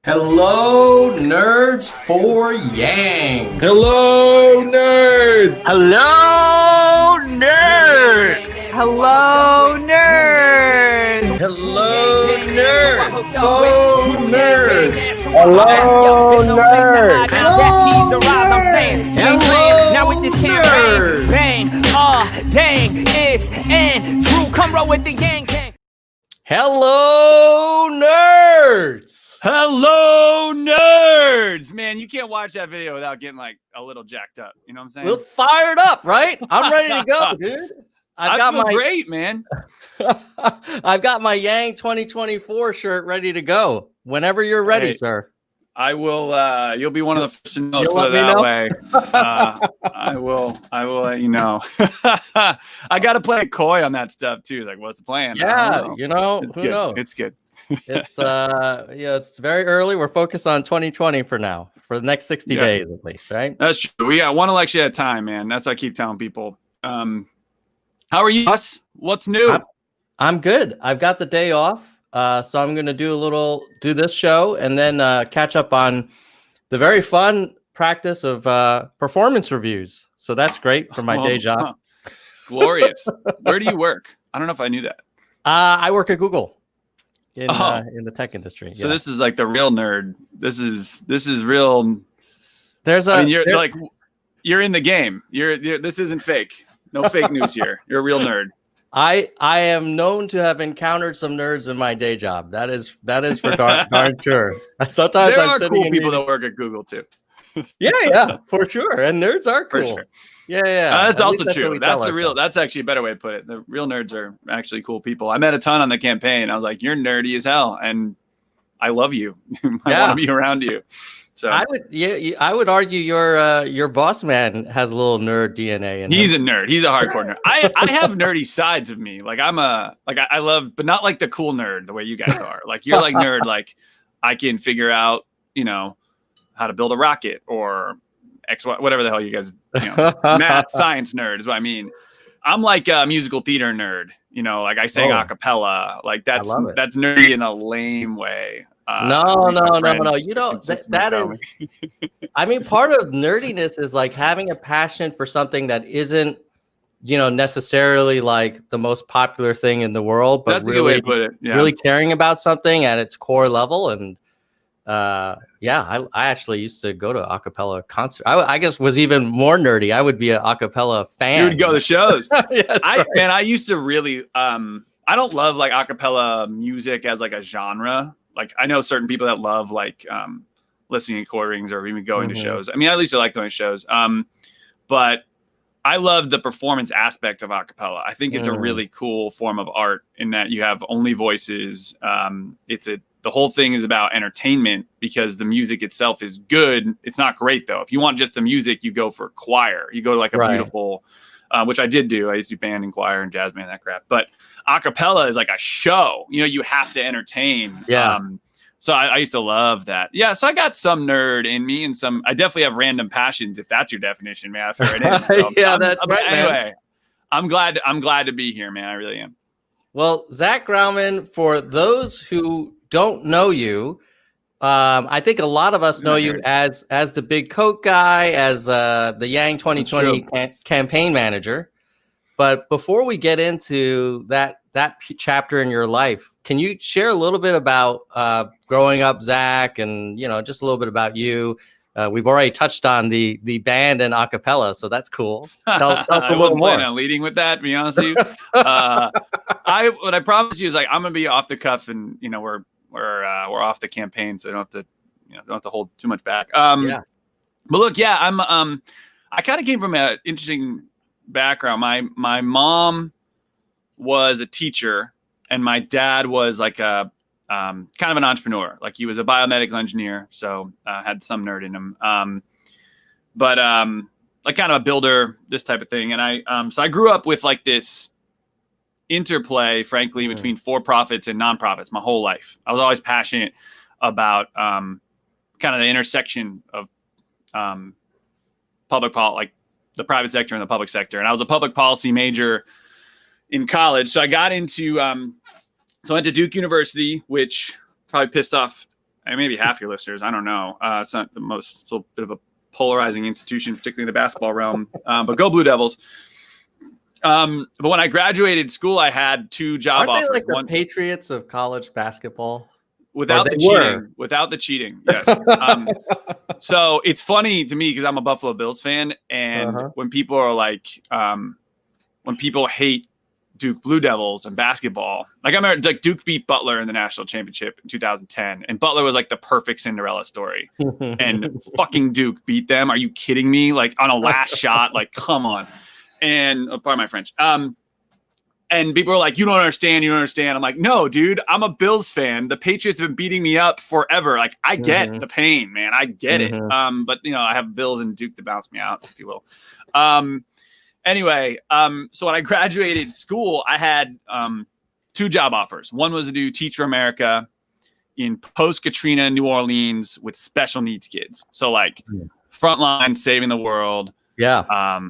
Hello, nerds for Yang. Hello, nerds. Hello, nerds. Hello, nerds. Hello, nerds. Hello, nerds. Hello, nerds. Now with this campaign, bang, dang, it's and Drew, come roll with the Yang Gang. Hello, nerds. Hello, nerds! Man, you can't watch that video without getting like a little jacked up. You know what I'm saying? We're fired up, right? I'm ready to go, dude. I feel great, man. I've got my Yang 2024 shirt ready to go. Whenever you're ready, sir. I will. You'll be one of the first to know. You'll Put let it me that know? way. I will. I will let you know. I got to play coy on that stuff too. Like, what's the plan? Yeah, you know, who knows? It's good. It's it's very early. We're focused on 2020 for now, for the next 60 days at least, right? That's true. We got one election at a time, man. That's what I keep telling people. How are you? What's new? I'm good. I've got the day off, so I'm going to do this show and then catch up on the very fun practice of performance reviews. So that's great for my day job. Glorious. Where do you work? I don't know if I knew that. I work at Google. In the tech industry. So this is like the real nerd. This is real. You're in the game. This isn't fake. No fake news here. You're a real nerd. I am known to have encountered some nerds in my day job. That is for darn sure. Sometimes there are cool people that work at Google too. Yeah, for sure. And nerds are cool. For sure. Yeah. That's also true. That's actually a better way to put it. The real nerds are actually cool people. I met a ton on the campaign. I was like, you're nerdy as hell, and I love you. I want to be around you. So I would argue your boss man has a little nerd DNA in him. He's a nerd. He's a hardcore nerd. I have nerdy sides of me. Like I love, but not like the cool nerd the way you guys are. Like you're like nerd. Like I can figure out, how to build a rocket or whatever the hell you guys, math, science nerd is what I mean. I'm like a musical theater nerd, like I sang a cappella, like that's nerdy in a lame way. No. That is, I mean, part of nerdiness is like having a passion for something that isn't, necessarily like the most popular thing in the world, but that's really, a good way to put it. Yeah. Really caring about something at its core level. And I actually used to go to a cappella concert. I guess was even more nerdy. I would be an a cappella fan. You would go to shows. Yeah, Man, I used to really I don't love like a cappella music as like a genre. Like I know certain people that love like listening to recordings or even going to shows. I mean, at least I like going to shows. But I love the performance aspect of a cappella. I think it's a really cool form of art in that you have only voices. The whole thing is about entertainment because the music itself is good. It's not great though. If you want just the music, you go for choir. You go to like a beautiful, which I did do. I used to do band and choir and jazz band, that crap. But a cappella is like a show. You have to entertain. Yeah. So I used to love that. Yeah. So I got some nerd in me and I definitely have random passions. If that's your definition, man, I throw it in. So that's right. Anyway, I'm glad to be here, man. I really am. Well, Zach Graumann, for those who don't know you, I think a lot of us know you as the big coat guy, as the Yang 2020 campaign manager. But before we get into that chapter in your life, can you share a little bit about growing up, Zach, and just a little bit about you? We've already touched on the band and a cappella, so that's cool. Tell us a little more. I wasn't planning on leading with that, to be honest with you. What I promise you is like I'm gonna be off the cuff, and we're off the campaign, so I don't have to hold too much back. But look, I'm I kind of came from an interesting background. My mom was a teacher, and my dad was like a kind of an entrepreneur. Like he was a biomedical engineer, so had some nerd in him. But like kind of a builder, this type of thing. And so I grew up with like this interplay, frankly, between for-profits and nonprofits my whole life. I was always passionate about kind of the intersection of like the private sector and the public sector. And I was a public policy major in college. So I got into, so I went to Duke University, which probably pissed off and maybe half your listeners. I don't know. It's not the most. It's a bit of a polarizing institution, particularly in the basketball realm. But go Blue Devils. But when I graduated school, I had 2 job Aren't offers. they like the Patriots of college basketball? Without the cheating. Yes. So it's funny to me because I'm a Buffalo Bills fan. And when people are like, when people hate Duke Blue Devils and basketball, like I remember like Duke beat Butler in the national championship in 2010. And Butler was like the perfect Cinderella story. And fucking Duke beat them. Are you kidding me? Like on a last shot, like, come on. And pardon my French. And people are like, you don't understand. I'm like, no, dude, I'm a Bills fan. The Patriots have been beating me up forever. Like, I get the pain, man. I get it. But, I have Bills and Duke to bounce me out, if you will. Anyway, so when I graduated school, I had 2 job offers. One was to do Teach for America in post-Katrina New Orleans with special needs kids. So, like, frontline, saving the world. Yeah.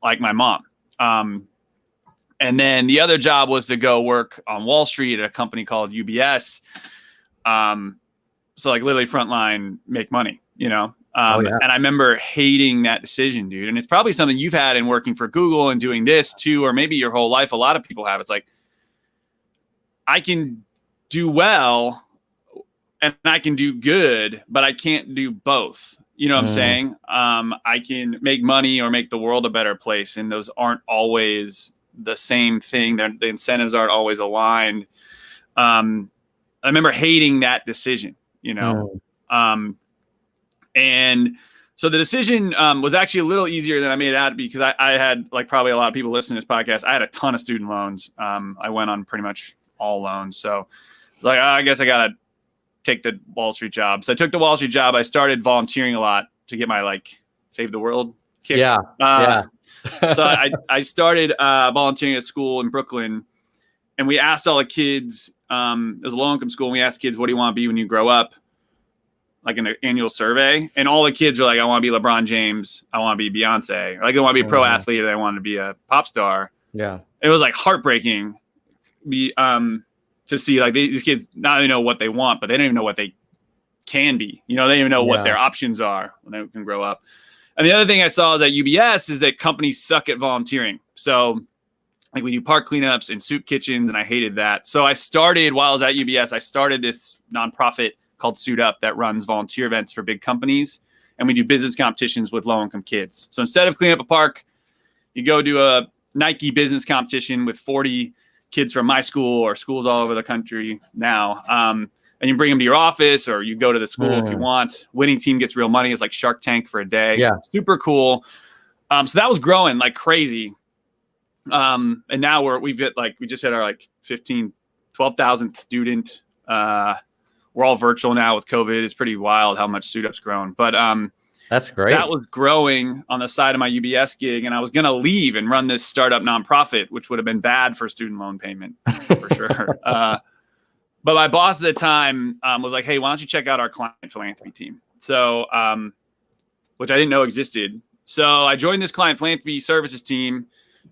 Like my mom. And then the other job was to go work on Wall Street at a company called UBS. So like literally frontline, make money, And I remember hating that decision, dude. And it's probably something you've had in working for Google and doing this too, or maybe your whole life. A lot of people have. It's like, I can do well and I can do good, but I can't do both. You know what I'm saying? I can make money or make the world a better place. And those aren't always the same thing. The incentives aren't always aligned. I remember hating that decision, and so the decision was actually a little easier than I made it out because I had, like probably a lot of people listening to this podcast, I had a ton of student loans. I went on pretty much all loans. So like, I guess I got to take the Wall Street job. So I took the Wall Street job. I started volunteering a lot to get my like save the world kick. So I started volunteering at a school in Brooklyn, and we asked all the kids, it was a low income school, and we asked kids, what do you want to be when you grow up? Like an annual survey. And all the kids were like, I want to be LeBron James. I want to be Beyonce. Or like they want to be a pro athlete, or they want to be a pop star. Yeah. It was like heartbreaking to see like these kids not only know what they want, but they don't even know what they can be. They don't even know what their options are when they can grow up. And the other thing I saw is at UBS is that companies suck at volunteering. So like we do park cleanups and soup kitchens, and I hated that. So I started, while I was at UBS, I started this nonprofit called Suit Up that runs volunteer events for big companies. And we do business competitions with low-income kids. So instead of cleaning up a park, you go do a Nike business competition with 40 kids from my school or schools all over the country now. And you bring them to your office, or you go to the school if you want. Winning team gets real money. It's like Shark Tank for a day. Yeah. Super cool. So that was growing like crazy. And now we just hit our like 12,000 student. We're all virtual now with COVID. It's pretty wild how much Suit Up's grown. But that's great. That was growing on the side of my UBS gig. And I was going to leave and run this startup nonprofit, which would have been bad for student loan payment for sure. But my boss at the time was like, hey, why don't you check out our client philanthropy team? So, which I didn't know existed. So I joined this client philanthropy services team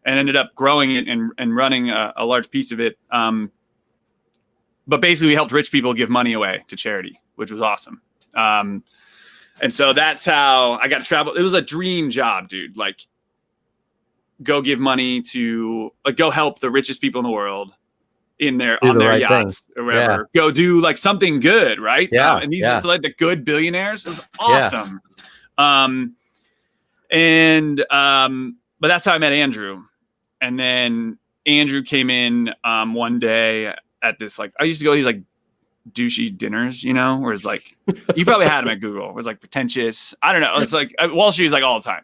and ended up growing it and running a large piece of it. But basically we helped rich people give money away to charity, which was awesome. And so that's how I got to travel. It was a dream job, dude. Like go give money to go help the richest people in the world on their yachts or whatever. Go do like something good, right? And these are like the good billionaires. It was awesome. But that's how I met Andrew. And then Andrew came in one day at this, like I used to go to these like douchey dinners, where it's like you probably had them at Google. It was like pretentious. I don't know. It's like Wall Street is like all the time.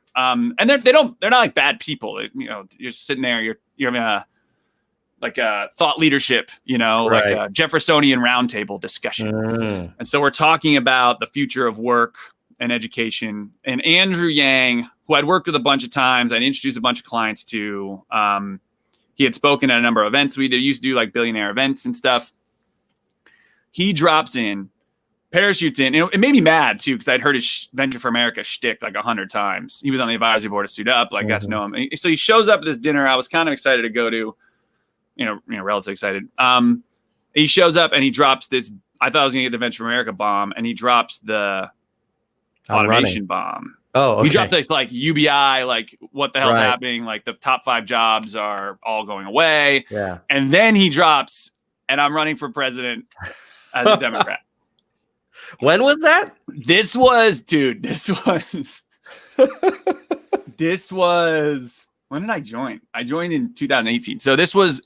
And they're not like bad people. You're sitting there, you're having a thought leadership, like a Jeffersonian roundtable discussion. And so we're talking about the future of work and education. And Andrew Yang, who I'd worked with a bunch of times, I'd introduced a bunch of clients to, he had spoken at a number of events. We used to do like billionaire events and stuff. He drops in, parachutes in. It made me mad too, because I'd heard his Venture for America shtick like 100 times. He was on the advisory board of Suit Up, got to know him. And so he shows up at this dinner I was kind of excited to go to, relatively excited. He shows up and he drops this I thought I was gonna get the Venture America bomb, and he drops the automation bomb. Oh, okay. He dropped this like UBI, like what the hell's happening? Like the top 5 jobs are all going away. Yeah. And then he drops, and I'm running for president as a Democrat. When was that? This was when did I join? I joined in 2018. So this was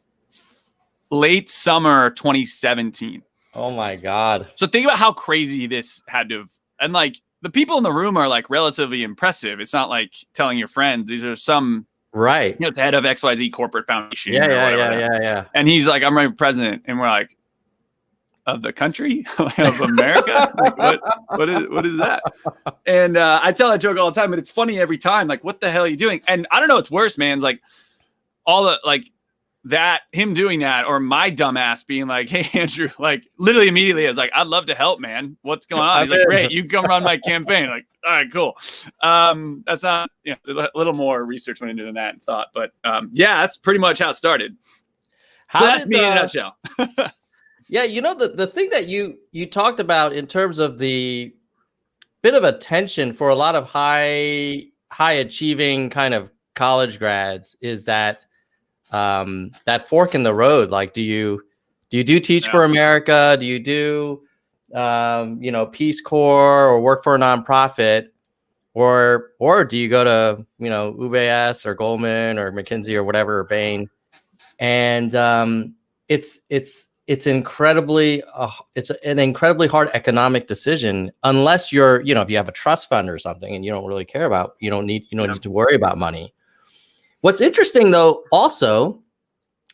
late summer 2017. Oh my God. So think about how crazy this had to have, and like the people in the room are like relatively impressive. It's not like telling your friends. These are some it's the head of XYZ corporate foundation. Yeah. And he's like, I'm running for president, and we're like, of the country, of America. Like, what is that? And I tell that joke all the time, but it's funny every time. Like, what the hell are you doing? And I don't know what's worse, man. It's like all the like that, him doing that, or my dumbass being like, hey, Andrew, like literally immediately, I was like, I'd love to help, man. What's going on? He's like, great, you can come run my campaign. Like, all right, cool. That's not, there's a little more research went into than that and thought, but yeah, that's pretty much how it started. So that's me in a nutshell. Yeah, the thing that you talked about in terms of the bit of a tension for a lot of high achieving kind of college grads is that that fork in the road. Like, do you teach for America? Do you do Peace Corps or work for a nonprofit, or do you go to UBS or Goldman or McKinsey or whatever, or Bain? And it's an incredibly hard economic decision unless you're, if you have a trust fund or something and you don't really care about, you don't need to worry about money. What's interesting though, also,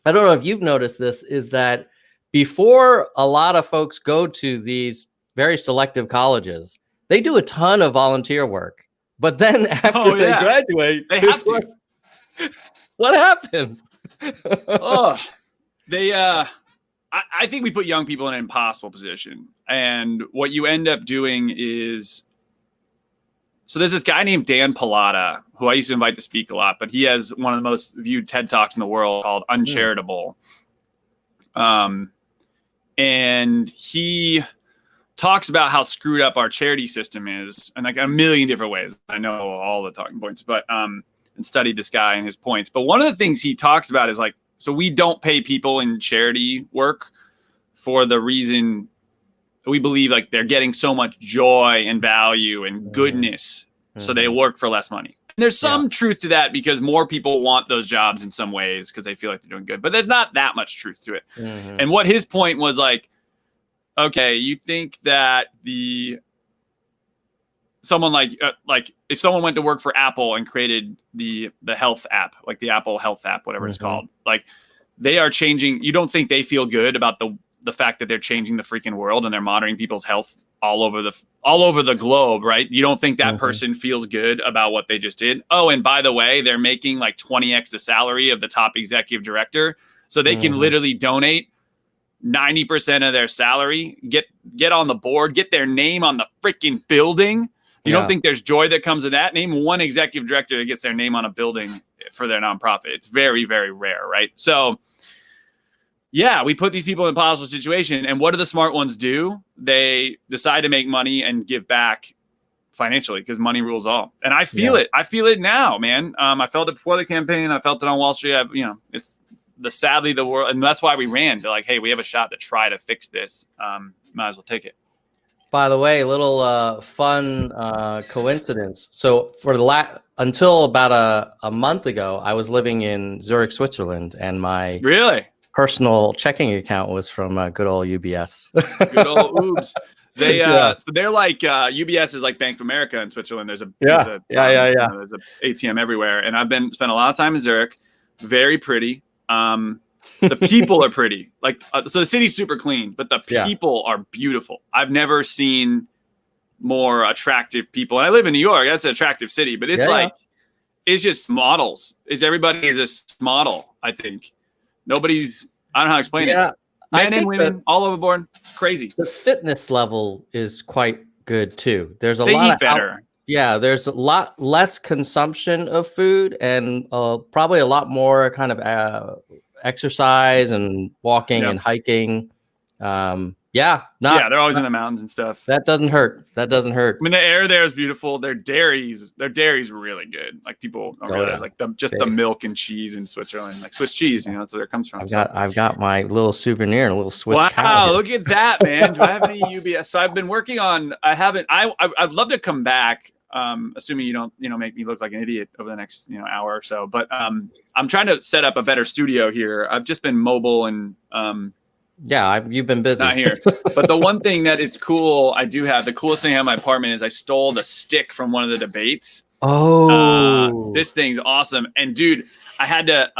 I don't know if you've noticed this, is that before a lot of folks go to these very selective colleges, they do a ton of volunteer work, but then after they graduate, they have to. What happened? I think we put young people in an impossible position. And what you end up doing is, so there's this guy named Dan Pallotta, who I used to invite to speak a lot, but he has one of the most viewed TED Talks in the world called Uncharitable. And he talks about how screwed up our charity system is, and like a million different ways. I know all the talking points, but and studied this guy and his points. But one of the things he talks about is like, so we don't pay people in charity work for the reason we believe like they're getting so much joy and value and goodness, so they work for less money. And there's some truth to that because more people want those jobs in some ways because they feel like they're doing good, but there's not that much truth to it. And what his point was like, okay, you think that someone like if someone went to work for Apple and created the health app, like the Apple Health app, whatever it's called, like they are changing. You don't think they feel good about the fact that they're changing the freaking world and they're monitoring people's health all over the globe, right? You don't think that person feels good about what they just did. Oh, and by the way, they're making like 20x the salary of the top executive director, so they can literally donate 90% of their salary, get on the board, get their name on the freaking building. You don't think there's joy that comes of that? Name one executive director that gets their name on a building for their nonprofit. It's very, very rare, right? So, yeah, we put these people in a possible situation. And what do the smart ones do? They decide to make money and give back financially because money rules all. And I feel it. I feel it now, man. I felt it before the campaign. I felt it on Wall Street. It's sadly the world. And that's why we ran. They're like, hey, we have a shot to try to fix this. Might as well take it. By the way, a little fun coincidence. So until about a month ago, I was living in Zurich, Switzerland, and my personal checking account was from good old UBS. Good old Oobs. So they're like UBS is like Bank of America in Switzerland. There's an ATM everywhere, and I've spent a lot of time in Zurich. Very pretty. The people are pretty. So the city's super clean, but the people are beautiful. I've never seen more attractive people. And I live in New York. That's an attractive city, but it's it's just models. Everybody is a model, I think. I don't know how to explain it. Men and women all over board. Crazy. The fitness level is quite good too. There's a lot better. There's a lot less consumption of food and probably a lot more kind of exercise and walking and hiking. Yeah, they're always in the mountains and stuff. That doesn't hurt. That doesn't hurt. I mean, the air there is beautiful. Their dairy's really good. Like people don't realize, like the milk and cheese in Switzerland, like Swiss cheese. You know, that's where it comes from. I've got my little souvenir, a little Swiss cow. Wow, look at that, man! Do I have any UBS? So I've been working on. I haven't. I'd love to come back. Assuming you don't, make me look like an idiot over the next, hour or so. But I'm trying to set up a better studio here. I've just been mobile and you've been busy. Not here. But the one thing that is cool, the coolest thing I have in my apartment is I stole the stick from one of the debates. Oh, this thing's awesome. And dude, I had to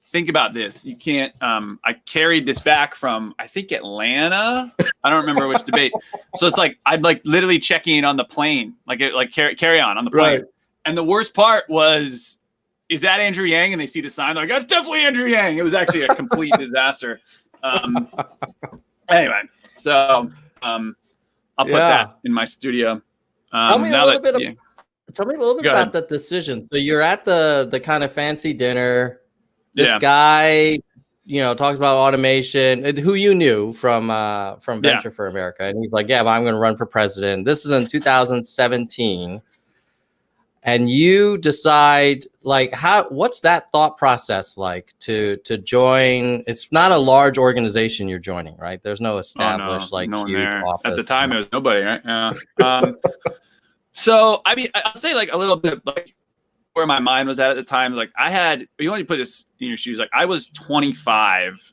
think about this. You can't I carried this back from I think Atlanta. I don't remember which debate. So it's like I'd literally checking it on the plane, carry on the plane. Right. And the worst part was, is that Andrew Yang? And they see the sign, they're like, that's definitely Andrew Yang. It was actually a complete disaster. Anyway, so I'll put that in my studio. Tell me a little bit about the decision. So you're at the kind of fancy dinner. This guy, talks about automation, who you knew from Venture for America. And he's like, I'm going to run for president. This is in 2017. And you decide, what's that thought process like to join? It's not a large organization you're joining, right? There's no established huge office. At the time, there was nobody, right? Yeah. So, I mean, I'll say a little bit where my mind was at the time. You want to put this in your shoes. I was 25.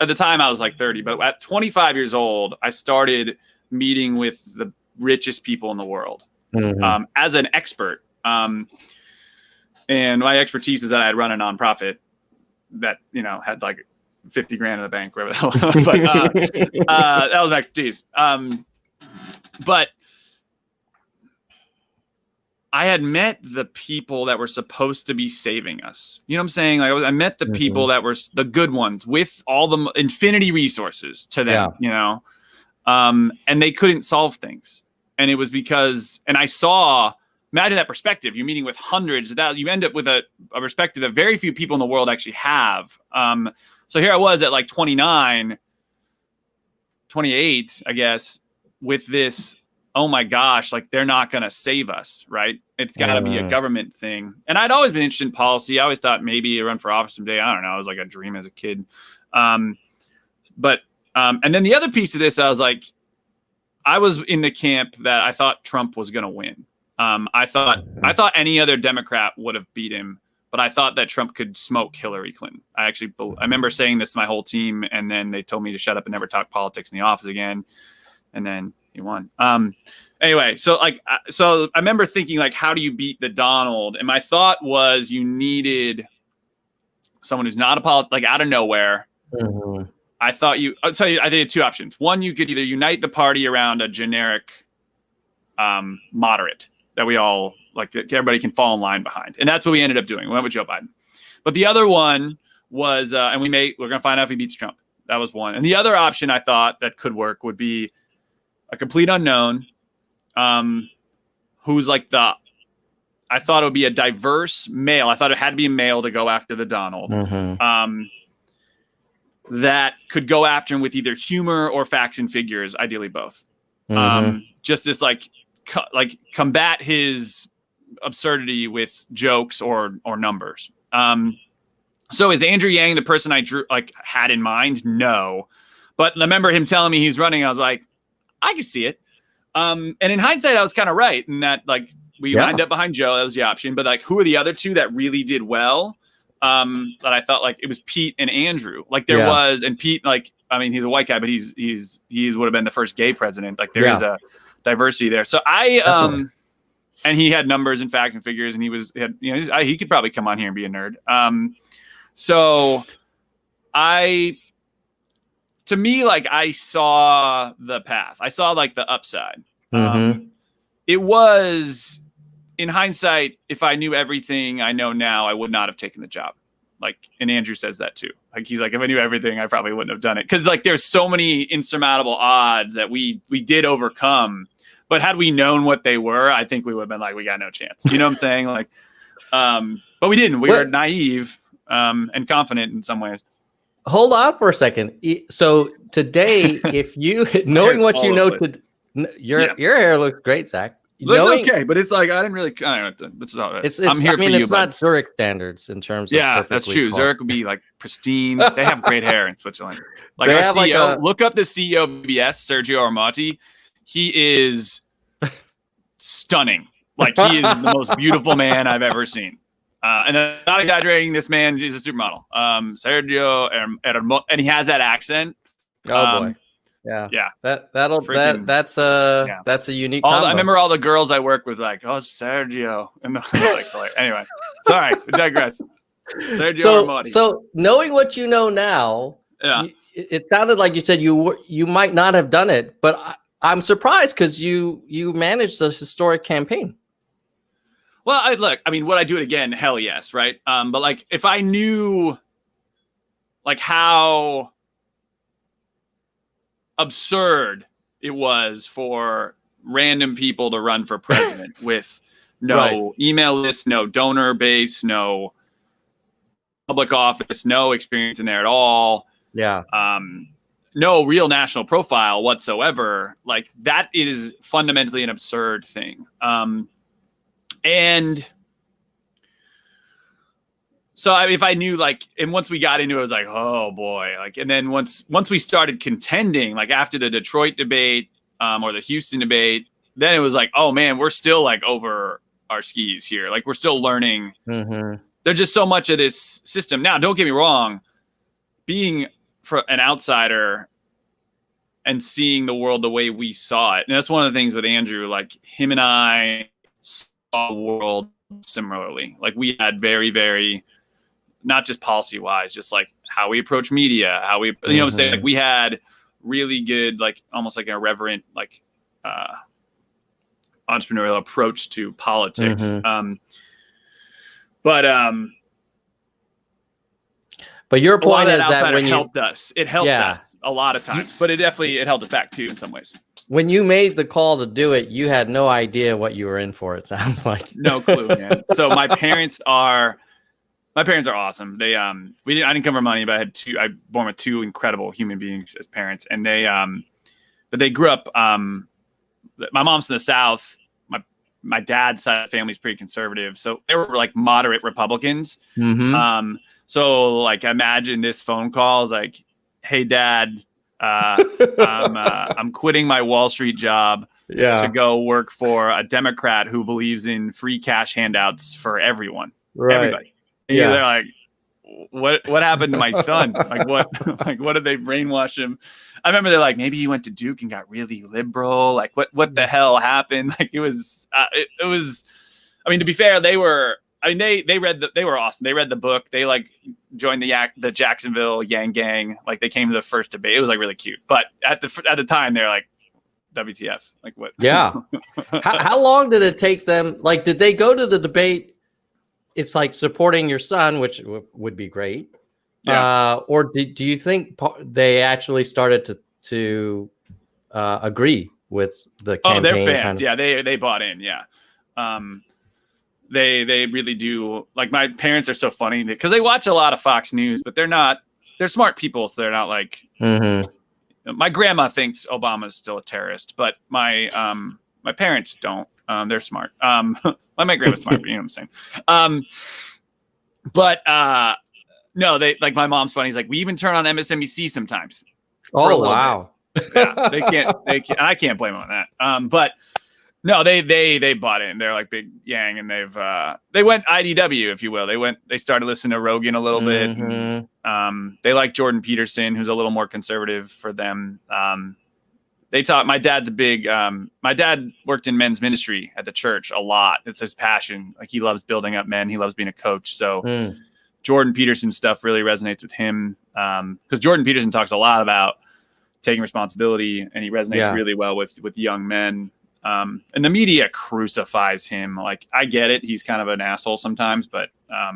At the time, I was 30. But at 25 years old, I started meeting with the richest people in the world. Mm-hmm. As an expert. And my expertise is that I had run a nonprofit that, had 50 grand in the bank, whatever the hell. But that was my expertise. But I had met the people that were supposed to be saving us. You know what I'm saying? I met the people that were the good ones with all the infinity resources to them, and they couldn't solve things. And it was because, and I saw, imagine that perspective. You're meeting with hundreds that you end up with a perspective that very few people in the world actually have. So here I was at 29, 28, I guess, with this, oh my gosh, they're not going to save us, right? It's got to be a government thing. And I'd always been interested in policy. I always thought maybe I'd run for office someday. I don't know. It was a dream as a kid. And then the other piece of this, I was in the camp that I thought Trump was going to win. I thought any other Democrat would have beat him, but I thought that Trump could smoke Hillary Clinton. I remember saying this to my whole team, and then they told me to shut up and never talk politics in the office again. And then he won. Anyway, so I remember thinking how do you beat the Donald? And my thought was you needed someone who's not out of nowhere. Mm-hmm. I'll tell you, I think two options. One, you could either unite the party around a generic moderate that we all that everybody can fall in line behind. And that's what we ended up doing. We went with Joe Biden. But the other one was, and we're going to find out if he beats Trump. That was one. And the other option I thought that could work would be a complete unknown, who's I thought it would be a diverse male. I thought it had to be a male to go after the Donald. Mm-hmm. That could go after him with either humor or facts and figures, ideally both. Mm-hmm. Just this combat his absurdity with jokes or numbers. So is Andrew Yang the person I had in mind? No. But I remember him telling me he's running. I was like, I can see it. And in hindsight, I was kind of right in that we lined up behind Joe. That was the option. But who are the other two that really did well? That I thought it was Pete and Andrew. There was, and Pete, he's a white guy, but he would have been the first gay president. There is a diversity there. So and he had numbers and facts and figures, and he could probably come on here and be a nerd. So to me, I saw the path. I saw the upside. Mm-hmm. It was, in hindsight, if I knew everything I know now, I would not have taken the job. And Andrew says that too. He's if I knew everything, I probably wouldn't have done it. Because there's so many insurmountable odds that we did overcome. But had we known what they were, I think we would have been we got no chance. You know what I'm saying? But we didn't. We were naive and confident in some ways. hold on for a second. So today, if you knowing what you know, your hair looks great, Zach. Looks okay, but it's like I didn't really. I don't know. It's all right. I'm here for you. It's not Zurich standards in terms of that's true. Zurich would be like pristine. They have great hair in Switzerland. Like they our CEO, look up the CEO of BBS, Sergio Armati. He is stunning. Like he is the most beautiful man I've ever seen. And I'm not exaggerating. This man is a supermodel. Sergio and he has that accent. Oh boy. Yeah. That's a unique combo. I remember all the girls I work with like, oh, Sergio. And like, anyway, sorry, we digress. Sergio Armati. So knowing what you know now, it sounded like you said you might not have done it, but I'm surprised because you managed a historic campaign. Well, would I do it again? Hell yes, right? But like, if I knew, like, how absurd it was for random people to run for president with no email list, no donor base, no public office, no experience in there at all. Yeah. No real national profile whatsoever. Like that is fundamentally an absurd thing. And so if I knew and once we got into it, I was like, oh boy. And then once we started contending, like after the Detroit debate, or the Houston debate, then it was like, oh man, we're still like over our skis here. Like we're still learning. Mm-hmm. There's just so much of this system. Now, don't get me wrong, being for an outsider and seeing the world the way we saw it. And that's one of the things with Andrew, like him and I saw the world similarly. Like we had very, very, not just policy wise, just like how we approach media, how we, say like we had really good, like almost like an irreverent, like entrepreneurial approach to politics. But your point is that when helped us, it helped us a lot of times, but it held us back too in some ways. When you made the call to do it, you had no idea what you were in for. It sounds like no clue, man. So my parents are awesome. They I didn't come from money, but I born with two incredible human beings as parents, and but they grew up. My mom's in the South. My dad's side of the family's pretty conservative, so they were like moderate Republicans. So like imagine this phone call is like, hey dad, I'm quitting my Wall Street job to go work for a Democrat who believes in free cash handouts for everyone. Everybody. And they're like, what happened to my son? Like what did they brainwash him? I remember they're like, maybe he went to Duke and got really liberal. Like what the hell happened? Like it was, I mean, to be fair, they were awesome. They read the book. They like joined the Jacksonville Yang Gang. Like they came to the first debate. It was like really cute. But at the time they're like, WTF? Like what? Yeah. how long did it take them? Like, did they go to the debate? It's like supporting your son, which would be great. Yeah. Or do you think they actually started to agree with the campaign? Oh, they're fans. Yeah, they bought in. Yeah. They really do. Like my parents are so funny because they watch a lot of Fox News, but they're smart people. So they're not like, my grandma thinks Obama's still a terrorist, but my parents don't. They're smart. My grandma's smart, but you know what I'm saying? No, they like my mom's funny. He's like, we even turn on MSNBC sometimes. Oh, wow. Yeah, they can't, and I can't blame them on that. But no, they bought in. They're like big Yang, and they went IDW, if you will. They started listening to Rogan a little bit. They like Jordan Peterson, who's a little more conservative for them. They taught, my dad's my dad worked in men's ministry at the church a lot. It's his passion. Like he loves building up men. He loves being a coach. So Jordan Peterson stuff really resonates with him. Because Jordan Peterson talks a lot about taking responsibility, and he resonates really well with young men. And the media crucifies him. Like I get it. He's kind of an asshole sometimes, but I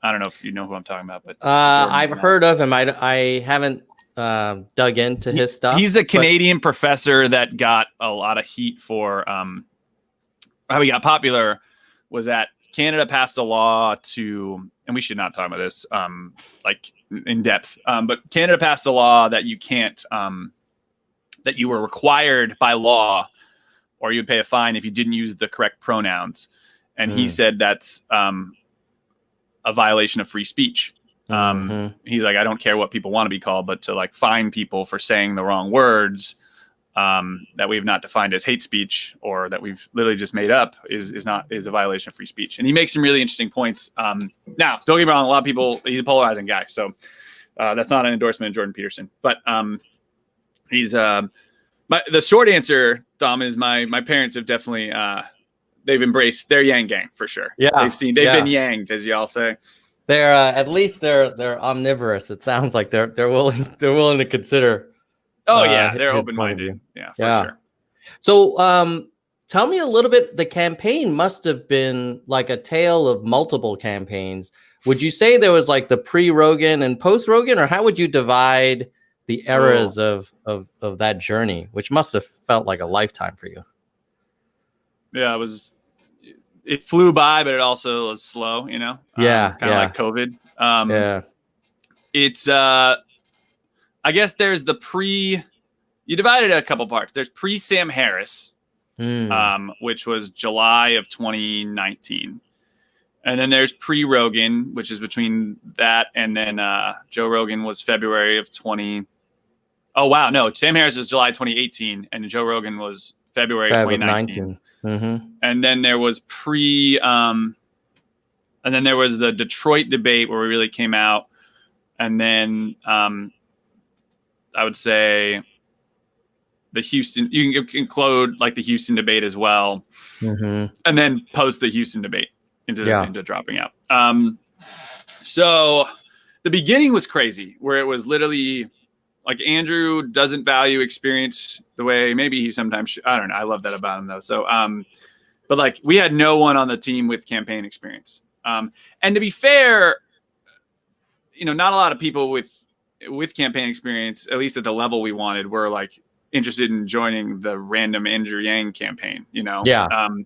don't know if you know who I'm talking about, but I've heard of him. I haven't dug into his stuff. He's a Canadian professor that got a lot of heat for how he got popular was at Canada passed a law to, and we should not talk about this like in depth, but Canada passed a law that you can't, that you were required by law, or you would pay a fine if you didn't use the correct pronouns. And he said that's a violation of free speech. He's like, I don't care what people want to be called, but to like fine people for saying the wrong words that we have not defined as hate speech, or that we've literally just made up, is a violation of free speech. And he makes some really interesting points. Now, don't get me wrong, a lot of people, he's a polarizing guy, so that's not an endorsement of Jordan Peterson. But he's the short answer, Dom, is my parents have definitely they've embraced their Yang gang for sure. Yeah, they've been Yanged, as y'all say. They're at least they're omnivorous. It sounds like they're willing to consider. Oh yeah, they're open-minded. Yeah, for sure. So tell me a little bit. The campaign must have been like a tale of multiple campaigns. Would you say there was like the pre-Rogan and post-Rogan, or how would you divide the eras of that journey, which must have felt like a lifetime for you? Yeah, it flew by, but it also was slow, you know? Kind of like COVID. It's, I guess there's you divided it a couple parts. There's pre-Sam Harris, which was July of 2019. And then there's pre-Rogan, which is between that and then Joe Rogan was February of 20. Oh, wow. No, Sam Harris is July 2018, and Joe Rogan was February 2019. And then there was and then there was the Detroit debate where we really came out. And then I would say the Houston, you can include like the Houston debate as well. And then post the Houston debate into dropping out. So the beginning was crazy, where it was literally like Andrew doesn't value experience the way maybe he sometimes I don't know. I love that about him though. So, but like we had no one on the team with campaign experience. And to be fair, you know, not a lot of people with campaign experience, at least at the level we wanted, were like interested in joining the random Andrew Yang campaign, you know? So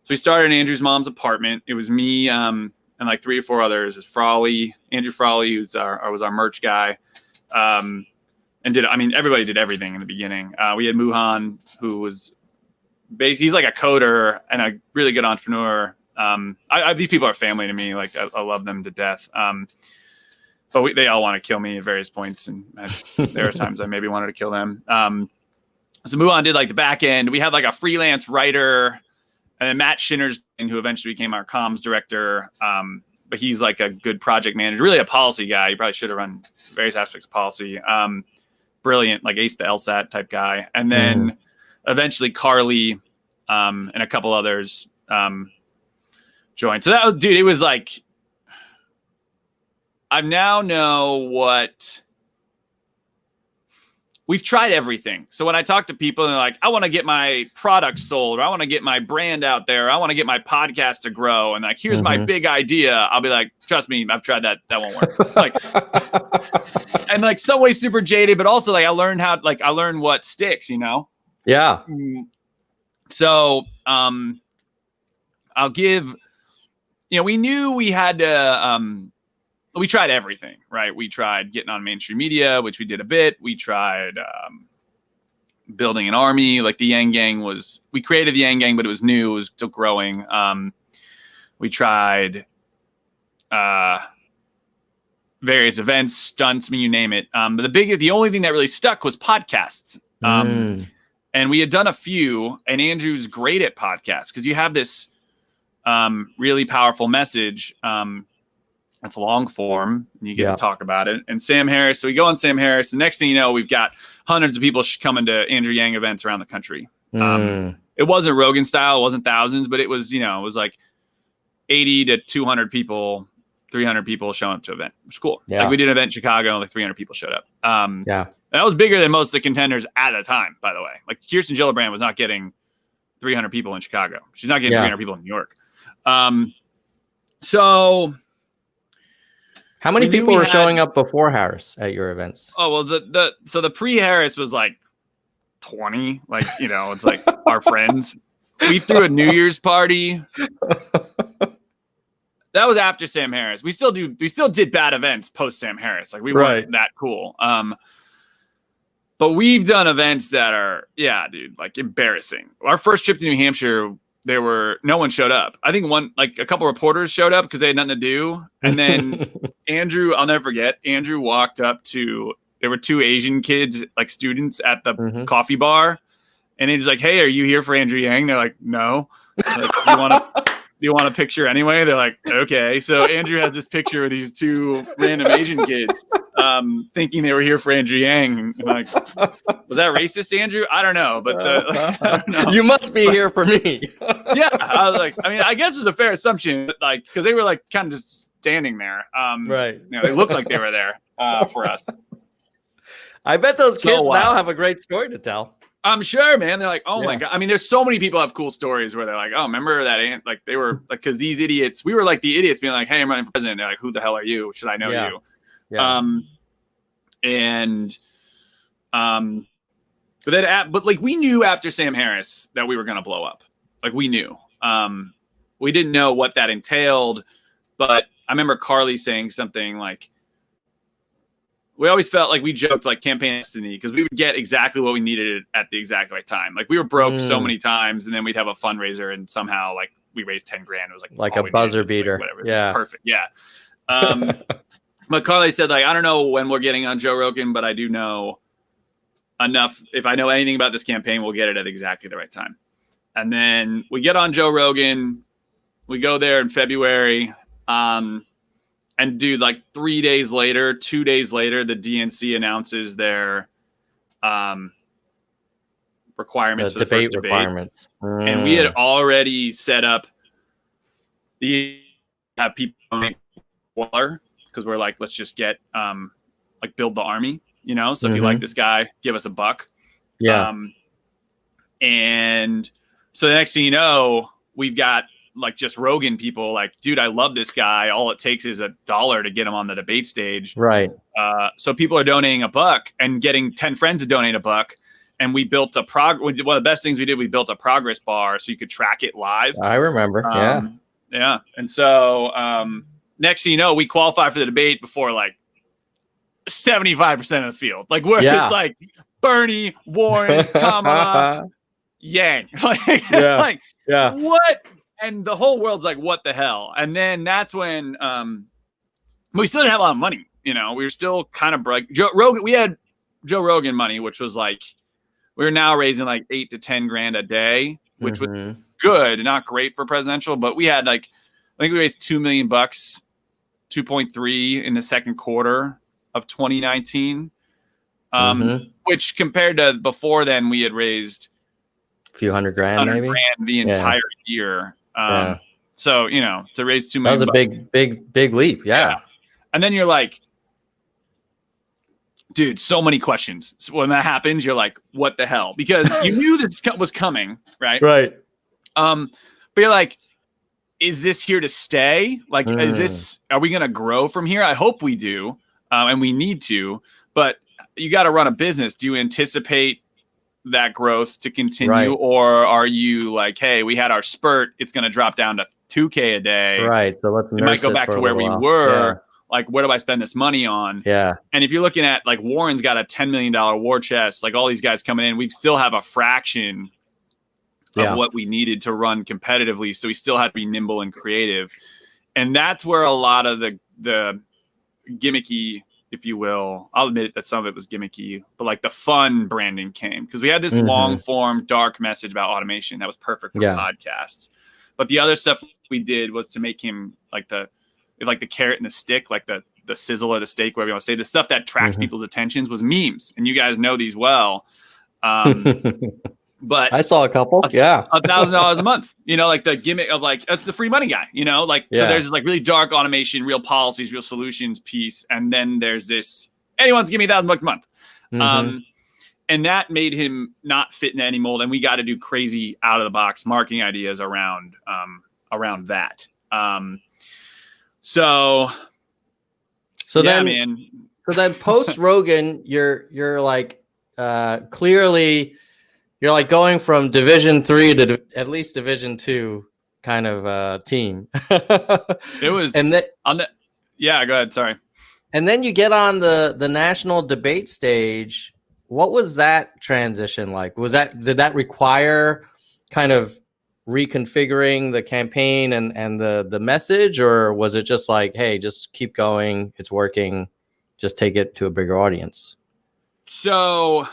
we started in Andrew's mom's apartment. It was me and like 3 or 4 others. It was Andrew Frawley, who's was our merch guy. And everybody did everything in the beginning. We had Muhan, who was he's like a coder and a really good entrepreneur. These people are family to me. Like I love them to death. But they all want to kill me at various points. And there are times I maybe wanted to kill them. So Muhan did like the back end. We had like a freelance writer, and then Matt Shinners, who eventually became our comms director. But he's like a good project manager, really a policy guy. He probably should have run various aspects of policy. Brilliant, like ace the LSAT type guy. And then eventually Carly and a couple others joined. So it was like, I now know what we've tried everything. So when I talk to people and they're like, I want to get my product sold, or I want to get my brand out there, or I want to get my podcast to grow, and like, here's my big idea, I'll be like, trust me, I've tried that. That won't work. Like, and like some way super jaded, but also like I learned what sticks, you know? Yeah. So I'll give, we knew we had to, we tried everything, right? We tried getting on mainstream media, which we did a bit. We tried building an army. Like the Yang Gang we created the Yang Gang, but it was new. It was still growing. We tried various events, stunts, you name it. But the only thing that really stuck was podcasts. And we had done a few, and Andrew's great at podcasts because you have this really powerful message. It's long form, and you get to talk about it. And Sam Harris, so we go on Sam Harris. The next thing you know, we've got hundreds of people coming to Andrew Yang events around the country. It wasn't Rogan style, it wasn't thousands, but it was, it was like 80 to 200 people, 300 people showing up to an event. It was cool. Yeah. Like we did an event in Chicago, and like 300 people showed up. That was bigger than most of the contenders at the time, by the way. Like Kirsten Gillibrand was not getting 300 people in Chicago. She's not getting 300 people in New York. So how many people were showing up before Harris at your events? Oh, well, the pre-Harris was like 20, like, it's like our friends. We threw a New Year's party that was after Sam Harris. We still did bad events post Sam Harris. Like we weren't that cool. But we've done events that are, dude, like embarrassing. Our first trip to New Hampshire, no one showed up. I think a couple reporters showed up because they had nothing to do. And then Andrew, I'll never forget, Andrew walked up to, there were two Asian kids, like students at the coffee bar. And he's like, "Hey, are you here for Andrew Yang?" They're like, "No." Like, do you want a picture anyway? They're like, "Okay." So Andrew has this picture of these two random Asian kids thinking they were here for Andrew Yang. And like, was that racist, Andrew? I don't know. But I don't know. You must be here for me. Yeah. I was like, I guess it's a fair assumption, but like, because they were like kind of just standing there. Right. They looked like they were there for us. I bet those kids now have a great story to tell. I'm sure, man. They're like, oh my God. I mean, there's so many people have cool stories where they're like, oh, remember that aunt? Like they were like, because these idiots, we were like the idiots being like, "Hey, I'm running for president." They're like, "Who the hell are you? Should I know you?" Yeah. But like we knew after Sam Harris that we were gonna blow up. Like we knew. We didn't know what that entailed, but I remember Carly saying something like, we always felt like we joked like campaign destiny because we would get exactly what we needed at the exact right time. Like we were broke so many times, and then we'd have a fundraiser, and somehow like we raised 10 grand. It was like a buzzer beater. Like, whatever. Yeah, perfect. Yeah. But Carly said like, I don't know when we're getting on Joe Rogan, but I do know enough. If I know anything about this campaign, we'll get it at exactly the right time. And then we get on Joe Rogan. We go there in February. And dude, like 2 days later, the DNC announces their requirements for the first debate. Requirements. And we had already set up have people donate because we're like, let's just get like build the army, you know? So if you like this guy, give us $1. Yeah. And so the next thing you know, we've got like just Rogan people like, dude, I love this guy. All it takes is $1 to get him on the debate stage. Right. So people are donating $1 and getting 10 friends to donate $1. And we built one of the best things we did, we built a progress bar so you could track it live. I remember. Yeah. And so next thing you know, we qualify for the debate before like 75% of the field. Like it's like Bernie, Warren, Kamala, Yang. What? And the whole world's like, what the hell? And then that's when we still didn't have a lot of money. You know, we were still kind of broke. We had Joe Rogan money, which was like, we were now raising like 8 to 10 grand a day, which was good, not great for presidential, but we had like, I think we raised $2 million, 2.3 in the second quarter of 2019, which compared to before then, we had raised a few $100 grand, maybe the entire year. So, you know, to raise $2 million. That was a big leap. Yeah. And then you're like, dude, so many questions. So when that happens, you're like, what the hell? Because you knew this was coming, right? Right. But you're like, is this here to stay? Like, are we going to grow from here? I hope we do. And we need to, but you got to run a business. Do you anticipate that growth to continue? Right. Or are you like, hey, we had our spurt, it's going to drop down to 2K a day. Right. So let's might go back to where we were. Yeah. Like, where do I spend this money on? Yeah. And if you're looking at like Warren's got a $10 million war chest, like all these guys coming in, we still have a fraction of what we needed to run competitively. So we still had to be nimble and creative. And that's where a lot of the gimmicky, if you will, I'll admit that some of it was gimmicky, but like the fun branding came because we had this long form, dark message about automation that was perfect for podcasts. But the other stuff we did was to make him like the carrot and the stick, like the sizzle or the steak, whatever you want to say. The stuff that tracked people's attentions was memes, and you guys know these well. But I saw a couple. $1,000 a month. You know, like the gimmick of like, that's the free money guy, you know, like, so there's this like really dark automation, real policies, real solutions piece. And then there's this, anyone's give me $1,000 a month. And that made him not fit in any mold. And we got to do crazy out of the box marketing ideas around that. So then post Rogan, you're like, clearly, you're like going from Division 3 to at least Division 2 kind of team. It was, and then yeah, go ahead. Sorry. And then you get on the national debate stage. What was that transition like? Did that require kind of reconfiguring the campaign and the message, or was it just like, hey, just keep going, it's working, just take it to a bigger audience? So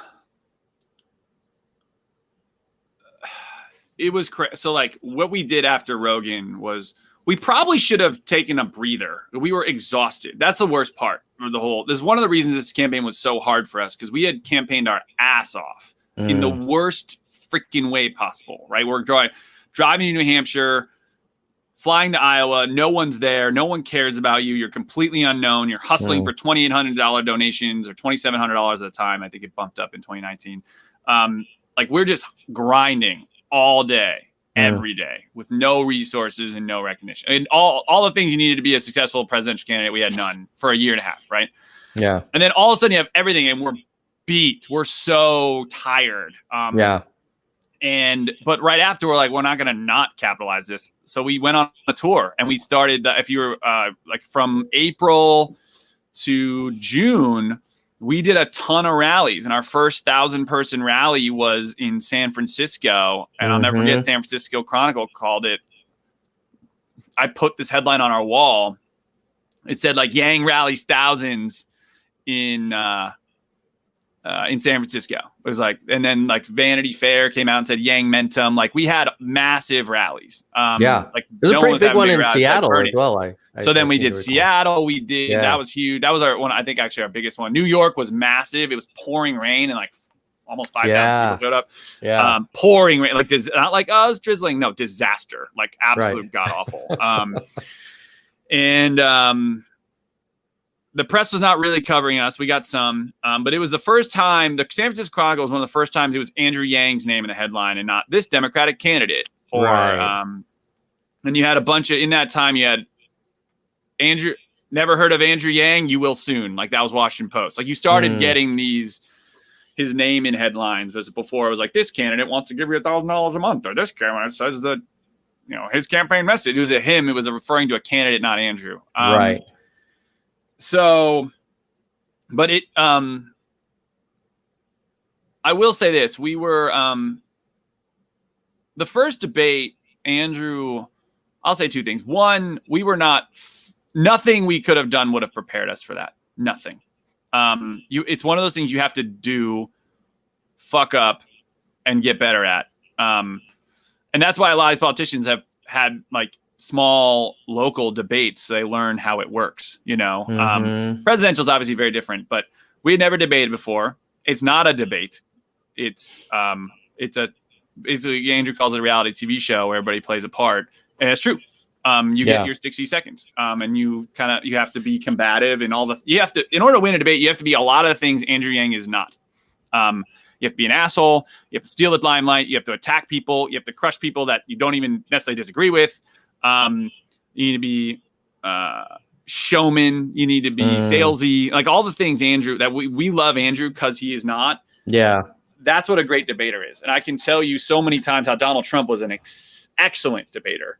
it was so like what we did after Rogan was we probably should have taken a breather. We were exhausted. That's the worst part of the whole. This is one of the reasons this campaign was so hard for us, because we had campaigned our ass off in the worst freaking way possible, right? We're driving to New Hampshire, flying to Iowa. No one's there. No one cares about you. You're completely unknown. You're hustling for $2,800 donations or $2,700 at the time. I think it bumped up in 2019. Like we're just grinding all day. Every day with no resources and no recognition, and all the things you needed to be a successful presidential candidate. We had none for a year and a half, right? Yeah. And then all of a sudden you have everything, and we're beat. We're so tired. But right after, we're like, we're not going to not capitalize this. So we went on a tour, and we started. If you were like from April to June, we did a ton of rallies, and our first 1,000-person rally was in San Francisco. And I'll never forget, San Francisco Chronicle called it. I put this headline on our wall. It said like Yang rallies thousands in San Francisco. It was like, and then like Vanity Fair came out and said Yang Mentum. Like we had massive rallies. Like there's a pretty big one in Seattle as well. So then we did Seattle. We did, that was huge. That was our one, I think actually our biggest one. New York was massive. It was pouring rain, and like almost 5,000 people showed up. Pouring rain, like not like, oh, it's drizzling. No, disaster, like absolute god awful. The press was not really covering us. We got some, but it was the first time. The San Francisco Chronicle was one of the first times it was Andrew Yang's name in the headline and not this Democratic candidate. And you had a bunch of, in that time you had Andrew, never heard of Andrew Yang, you will soon. Like that was Washington Post. Like you started getting his name in headlines. But before it was like, this candidate wants to give you $1,000 a month, or this candidate says that, his campaign message. It was a him. It was referring to a candidate, not Andrew. So, but it, I will say this, we were, the first debate, Andrew, I'll say two things. One, we were nothing we could have done would have prepared us for that. Nothing. It's one of those things you have to do, fuck up, and get better at. And that's why a lot of politicians have had like small local debates, so they learn how it works. Presidential is obviously very different, but we had never debated before. It's not a debate. It's Andrew calls it a reality TV show where everybody plays a part, and it's true. You get your 60 seconds, and you have to be combative and in order to win a debate, you have to be a lot of the things Andrew Yang is not. You have to be an asshole. You have to steal the limelight. You have to attack people. You have to crush people that you don't even necessarily disagree with. You need to be showman. You need to be salesy. Like all the things Andrew that we love Andrew because he is not. Yeah. That's what a great debater is. And I can tell you so many times how Donald Trump was an excellent debater.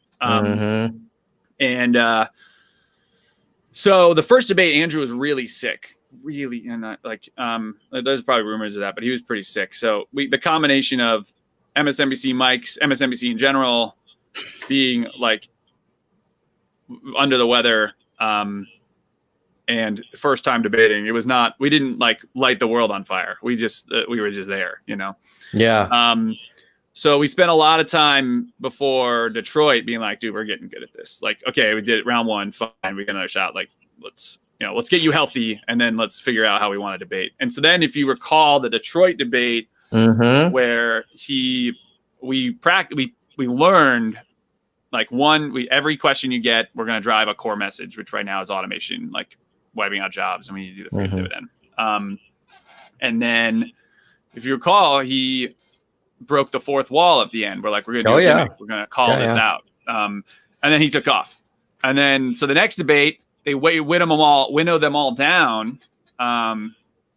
So the first debate, Andrew was really sick. Really, and there's probably rumors of that, but he was pretty sick. So the combination of MSNBC mics, MSNBC in general, being like under the weather, and first time debating, we didn't like light the world on fire. We were just there, Yeah. So we spent a lot of time before Detroit being like, dude, we're getting good at this. Like, okay, we did it round one, fine. We got another shot. Like, let's get you healthy, and then let's figure out how we want to debate. And so then if you recall the Detroit debate, where we learned like every question you get, we're going to drive a core message, which right now is automation, like wiping out jobs, and we need to do the free dividend. And then if you recall, he broke the fourth wall at the end. We're like, we're going to we're going to call this out. And then he took off. And then, so the next debate, they winnowed them all down.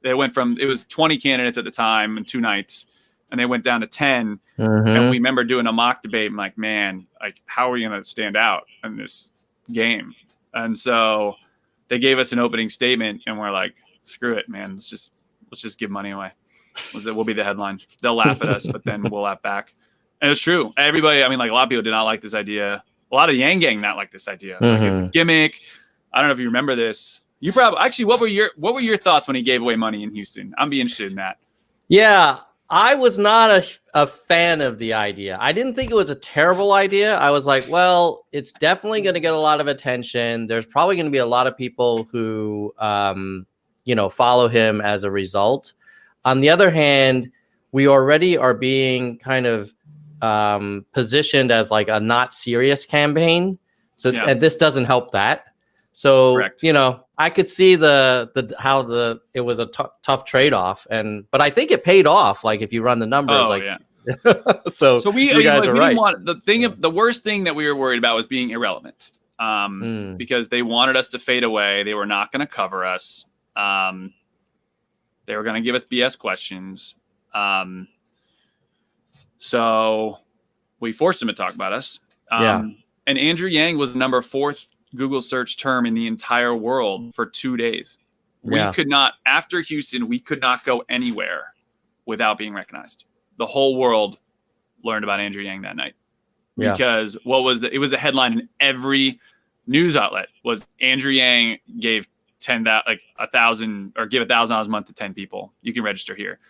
They went from, it was 20 candidates at the time and 2 nights. and they went down to 10. Mm-hmm. And we remember doing a mock debate. I'm like, man, like, how are we going to stand out in this game? And so they gave us an opening statement, and we're like, screw it, man. Let's just give money away. We'll be the headline. They'll laugh at us, but then we'll laugh back. And it's true. Everybody, I mean, like, a lot of people did not like this idea. A lot of the Yang Gang not like this idea. Like, it's a gimmick. I don't know if you remember this. You probably actually. What were your thoughts when he gave away money in Houston? I'm be interested in that. Yeah, I was not a fan of the idea. I didn't think it was a terrible idea. I was like, well, it's definitely going to get a lot of attention. There's probably going to be a lot of people who, follow him as a result. On the other hand, we already are being kind of positioned as like a not serious campaign. So, and this doesn't help that. So, Correct. I could see how it was a tough trade-off, but I think it paid off. Like if you run the numbers, so you guys are right. Didn't want the worst thing that we were worried about was being irrelevant, because they wanted us to fade away. They were not going to cover us. They were going to give us BS questions. So we forced them to talk about us. And Andrew Yang was the number 4th Google search term in the entire world for 2 days. We could not, after Houston, we could not go anywhere without being recognized. The whole world learned about Andrew Yang that night. Because it was a headline in every news outlet was Andrew Yang gave 1,000 or give $1,000 a month to 10 people. You can register here.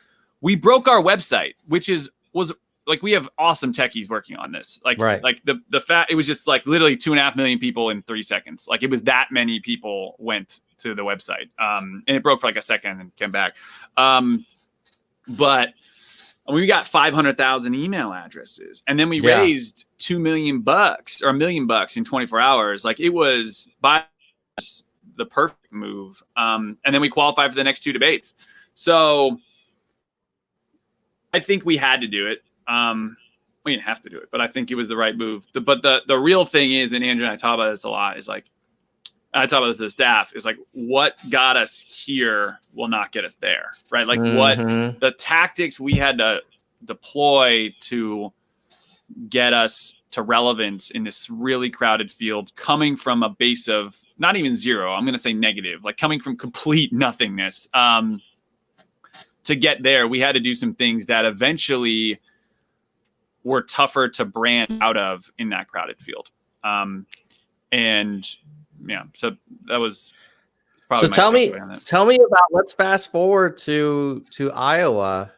We broke our website, which was like, we have awesome techies working on this. Like, like the fact, it was just like literally 2.5 million people in 3 seconds. Like, it was that many people went to the website. And it broke for like a second and came back. But we got 500,000 email addresses, and then we raised $2 million or $1 million in 24 hours. Like, it was by the perfect move. And then we qualified for the next 2 debates. So I think we had to do it. We didn't have to do it, but I think it was the right move. But the real thing is, and Andrew and I talk about this a lot, is like, I talk about this to the staff, is like, what got us here will not get us there, right? Like, what the tactics we had to deploy to get us to relevance in this really crowded field, coming from a base of not even 0, I'm going to say negative, like coming from complete nothingness. To get there, we had to do some things that eventually were tougher to brand out of in that crowded field. So that was probably. So tell me about, let's fast forward to Iowa.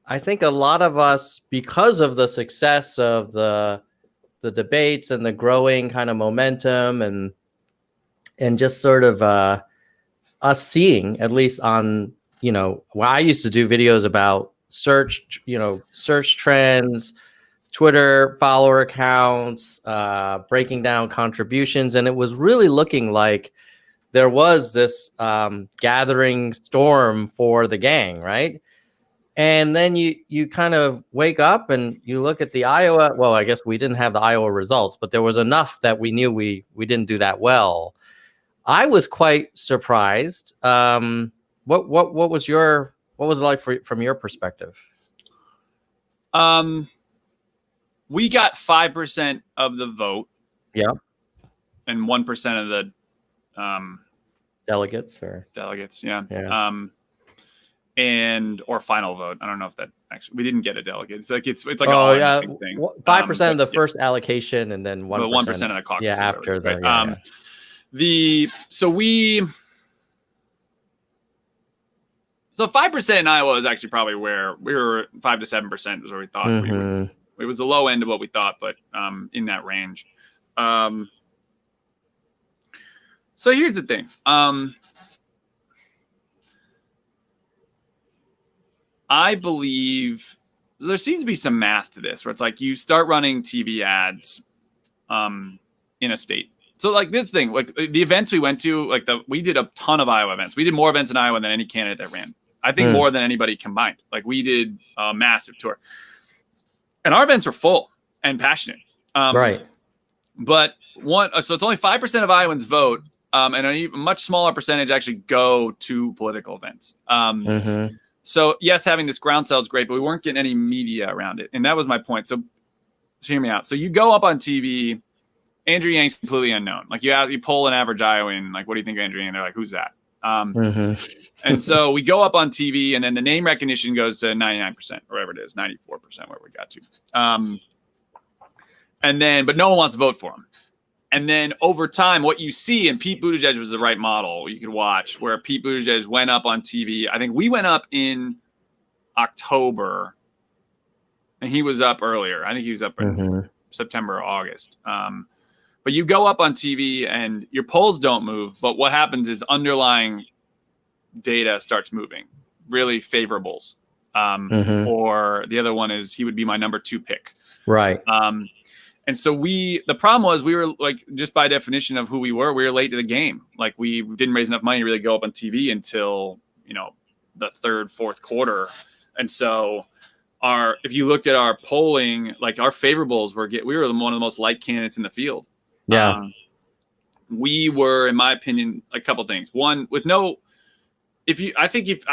I think a lot of us, because of the success of the debates and the growing kind of momentum and just sort of us seeing, at least on, I used to do videos about search trends, Twitter follower accounts, breaking down contributions. And it was really looking like there was this gathering storm for the gang, right? And then you kind of wake up and you look at the Iowa. Well, I guess we didn't have the Iowa results, but there was enough that we knew we didn't do that well. I was quite surprised. What was it like from your perspective? We got 5% of the vote. Yeah. And 1% of the delegates. Yeah. Or final vote. I don't know if that actually, we didn't get a delegate. It's like it's like thing. 5% of the first allocation, and then 1% of the caucus. Yeah, after the right? So 5% in Iowa is actually probably where we were. 5 to 7% was where we thought we would. It was the low end of what we thought, but in that range. So here's the thing. I believe there seems to be some math to this, where it's like you start running TV ads in a state. So like this thing, like the events we went to, like we did a ton of Iowa events. We did more events in Iowa than any candidate that ran. I think more than anybody combined. Like, we did a massive tour, and our events were full and passionate. Right. But so it's only 5% of Iowans vote, and a much smaller percentage actually go to political events. So yes, having this ground sale is great, but we weren't getting any media around it. And that was my point. So hear me out. So you go up on TV, Andrew Yang's completely unknown. Like you poll an average Iowan, like, what do you think of Andrew Yang? They're like, who's that? And so we go up on TV, and then the name recognition goes to 99% or whatever it is, 94%, where we got to. And then, but no one wants to vote for him. And then over time, what you see, and Pete Buttigieg was the right model you could watch, where Pete Buttigieg went up on TV. I think we went up in October, and he was up earlier. I think he was up in September or August. But you go up on TV and your polls don't move. But what happens is the underlying data starts moving, really favorables. Or the other one is he would be my number 2 pick. Right. And so the problem was we were like, just by definition of who we were late to the game. Like we didn't raise enough money to really go up on TV until, the 3rd, 4th quarter. And so if you looked at our polling, like our favorables we were one of the most liked candidates in the field. Yeah. We were, in my opinion, a couple things. One, with no, I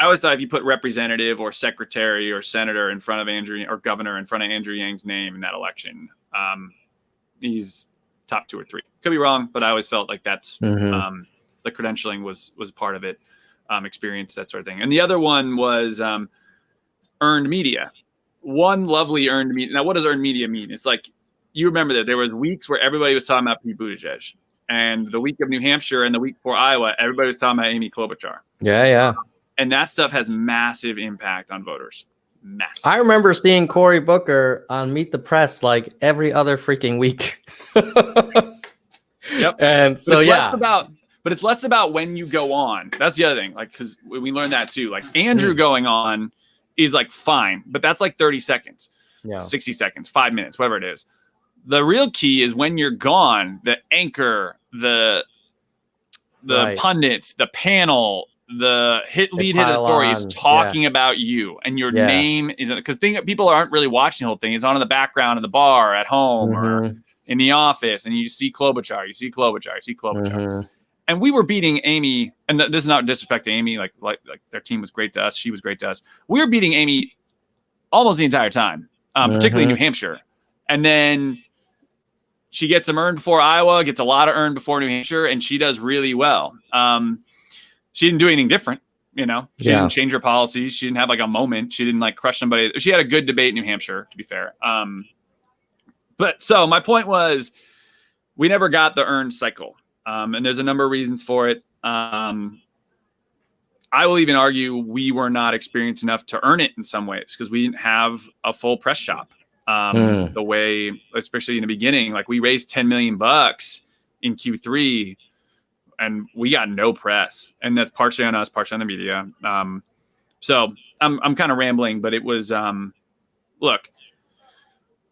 always thought if you put representative or secretary or senator in front of Andrew or governor in front of Andrew Yang's name in that election, he's top 2 or 3. Could be wrong, but I always felt like that's the credentialing was part of it, experience, that sort of thing. And the other one was earned media. One lovely earned media. Now, what does earned media mean? It's like, you remember that there was weeks where everybody was talking about Pete Buttigieg, and the week of New Hampshire and the week before Iowa, everybody was talking about Amy Klobuchar. Yeah. And that stuff has massive impact on voters. Massive. I remember seeing Cory Booker on Meet the Press like every other freaking week. Yep. And so, but it's less about when you go on. That's the other thing. Like, because we learned that too. Like Andrew going on is like fine, but that's like 30 seconds, 60 seconds, 5 minutes, whatever it is. The real key is when you're gone, the anchor, the pundits, the panel, the lead hit of the story is talking about you, and your name isn't, because people aren't really watching the whole thing. It's on in the background in the bar at home or in the office, and you see Klobuchar, and we were beating Amy, and this is not disrespect to Amy, like their team was great to us, she was great to us. We were beating Amy almost the entire time, particularly in New Hampshire, and then she gets some earned before Iowa, gets a lot of earned before New Hampshire, and she does really well. She didn't do anything different, She didn't change her policies. She didn't have like a moment. She didn't like crush somebody. She had a good debate in New Hampshire, to be fair. But so my point was, we never got the earned cycle. And there's a number of reasons for it. I will even argue we were not experienced enough to earn it in some ways, because we didn't have a full press shop. The way, especially in the beginning, like we raised $10 million in Q3 and we got no press, and that's partially on us, partially on the media. So I'm kind of rambling, but it was, look,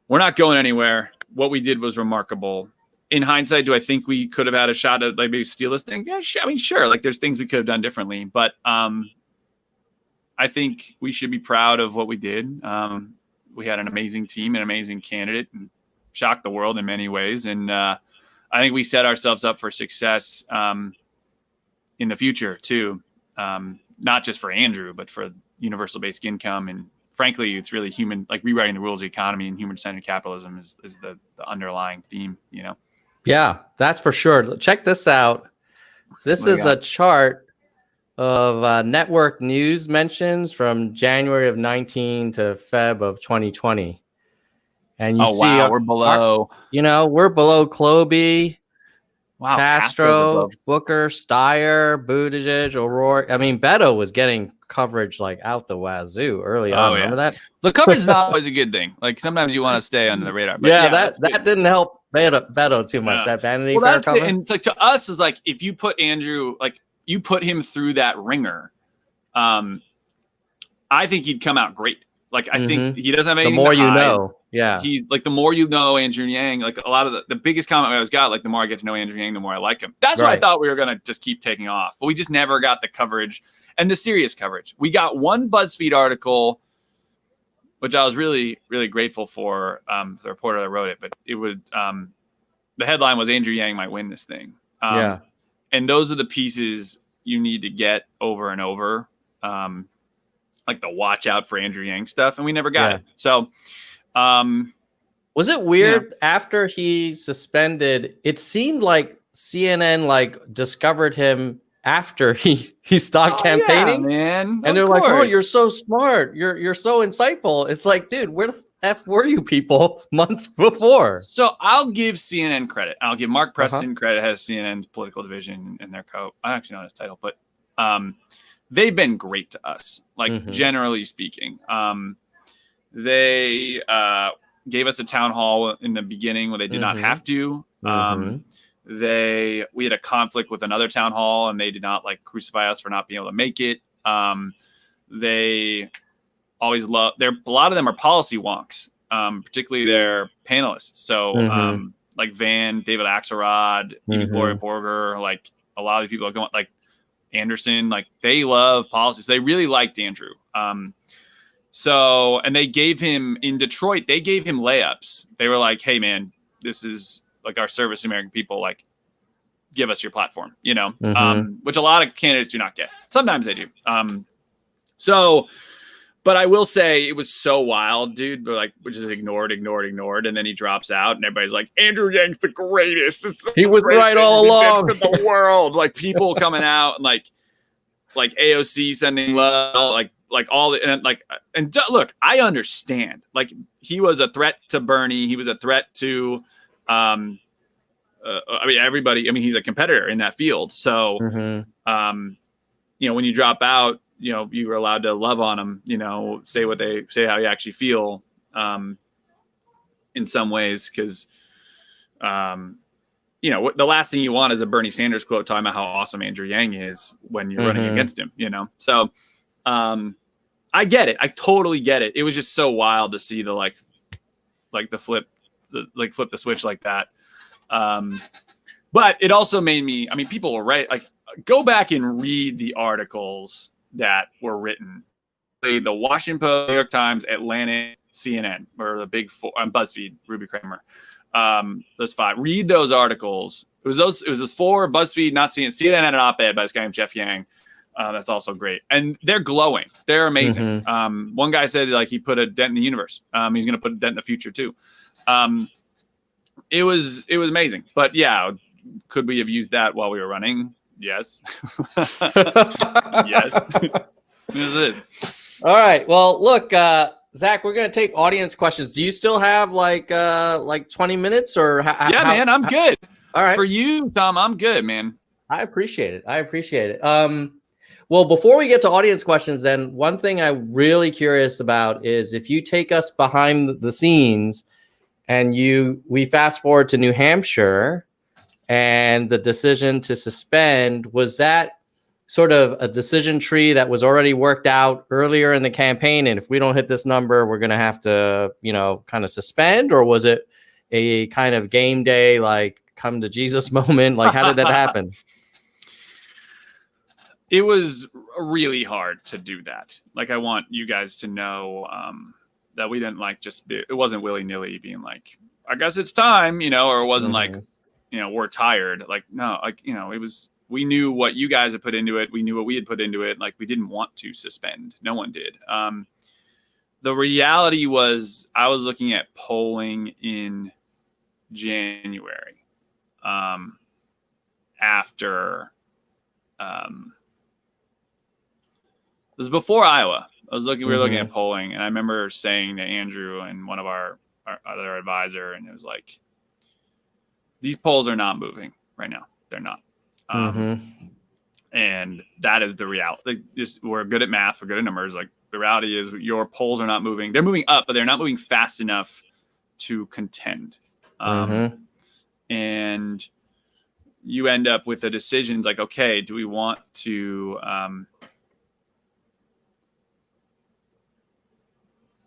we're not going anywhere. What we did was remarkable. In hindsight, do I think we could have had a shot at like maybe steal this thing? Yeah, sure. Like there's things we could have done differently, but I think we should be proud of what we did. We had an amazing team, an amazing candidate, and shocked the world in many ways. And I think we set ourselves up for success in the future too. Not just for Andrew, but for universal basic income. And frankly, it's really human, like rewriting the rules of the economy and human-centered capitalism is the underlying theme, Yeah, that's for sure. Check this out. This is a chart of network news mentions from January of 19 to Feb of 2020. And you see, we're below. We're below Klobuchar, Wow, Castro, Booker, Steyer, Buttigieg, O'Rourke. I mean, Beto was getting coverage like out the wazoo early on. Remember that? The coverage is not always a good thing. Like sometimes you want to stay under the radar. But that didn't help Beto too much. That Vanity Fair cover. And like to us is like, if you put Andrew, like you put him through that ringer, I think he'd come out great. Like I think he doesn't have anything. The more to you hide. know. Yeah. He's like, the more you know Andrew Yang, like a lot of the biggest comment I always got, like the more I get to know Andrew Yang, the more I like him. That's what I thought we were going to just keep taking off, but we just never got the coverage and the serious coverage. We got one BuzzFeed article, which I was really, really grateful for, the reporter that wrote it, but it was, the headline was Andrew Yang might win this thing. And those are the pieces you need to get over and over. like the watch out for Andrew Yang stuff, and we never got it. So, was it weird after he suspended? It seemed like CNN like discovered him after he stopped campaigning, man. And they're like, "Oh, you're so smart. You're so insightful." It's like, dude, where the F were you people months before? So I'll give CNN credit. I'll give Mark Preston credit, head of CNN's political division and their I actually know his title, but they've been great to us, like generally speaking. They gave us a town hall in the beginning when they did not have to. We had a conflict with another town hall, and they did not like crucify us for not being able to make it. They always love a lot of them are policy wonks, particularly their panelists. So like David Axelrod, Gloria Borger, like a lot of people are going like Anderson, like they love policies. They really liked Andrew. So, and they gave him in Detroit, they gave him layups. They were like, hey man, this is like our service to American people, like give us your platform, you know, which a lot of candidates do not get. Sometimes they do. But I will say it was so wild, dude. But like, which is ignored. And then he drops out and everybody's like, Andrew Yang's the greatest. He was right all along. In the world. Like people coming out and like AOC sending love, like all the, and look, I understand. Like he was a threat to Bernie. He was a threat to, I mean, everybody. I mean, he's a competitor in that field. So, you know, when you drop out, you know, you were allowed to love on them, you know, say how you actually feel, in some ways. Cause, you know, the last thing you want is a Bernie Sanders quote talking about how awesome Andrew Yang is when you're running against him, you know? So, I get it. I totally get it. It was just so wild to see the flip the switch like that. But it also made me, I mean, people were right. Like go back and read the articles that were written. The Washington Post, New York Times, Atlantic, CNN, or the big four, BuzzFeed, Ruby Kramer. Those five. Read those articles. It was those four. BuzzFeed, not CNN. CNN had an op-ed by this guy named Jeff Yang. That's also great, and they're glowing. They're amazing. One guy said like he put a dent in the universe. He's going to put a dent in the future too. It was amazing. But yeah, could we have used that while we were running? Yes. Yes. This is it. All right. Well, look, Zach, we're going to take audience questions. Do you still have like 20 minutes or? Man, I'm good. All right. For you, Tom, I'm good, man. I appreciate it. Well, before we get to audience questions, then one thing I'm really curious about is if you take us behind the scenes and we fast forward to New Hampshire and the decision to suspend, was that sort of a decision tree that was already worked out earlier in the campaign? And if we don't hit this number, we're going to have to, you know, kind of suspend, or was it a kind of game day, like come to Jesus moment? Like, how did that happen? It was really hard to do that. Like, I want you guys to know that we didn't like it wasn't willy-nilly being like, I guess it's time, you know, or it wasn't like, you know, we're tired. Like, no, like, you know, we knew what you guys had put into it. We knew what we had put into it. Like, we didn't want to suspend. No one did. The reality was I was looking at polling in January after it was before Iowa. We were looking at polling, and I remember saying to Andrew and one of our other advisor, and it was like, these polls are not moving right now. They're not. And that is the reality. We're good at math. We're good at numbers. Like, the reality is your polls are not moving. They're moving up, but they're not moving fast enough to contend. And you end up with a decision like, okay, do we want to,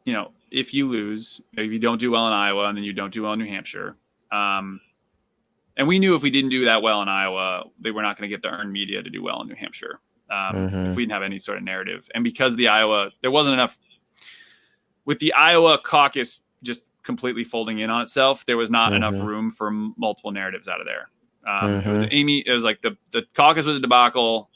you know, if you lose, if you don't do well in Iowa and then you don't do well in New Hampshire, and we knew if we didn't do that well in Iowa, they were not going to get the earned media to do well in New Hampshire if we didn't have any sort of narrative. And because there wasn't enough with the Iowa caucus just completely folding in on itself, there was not enough room for multiple narratives out of there. It was like the caucus was a debacle.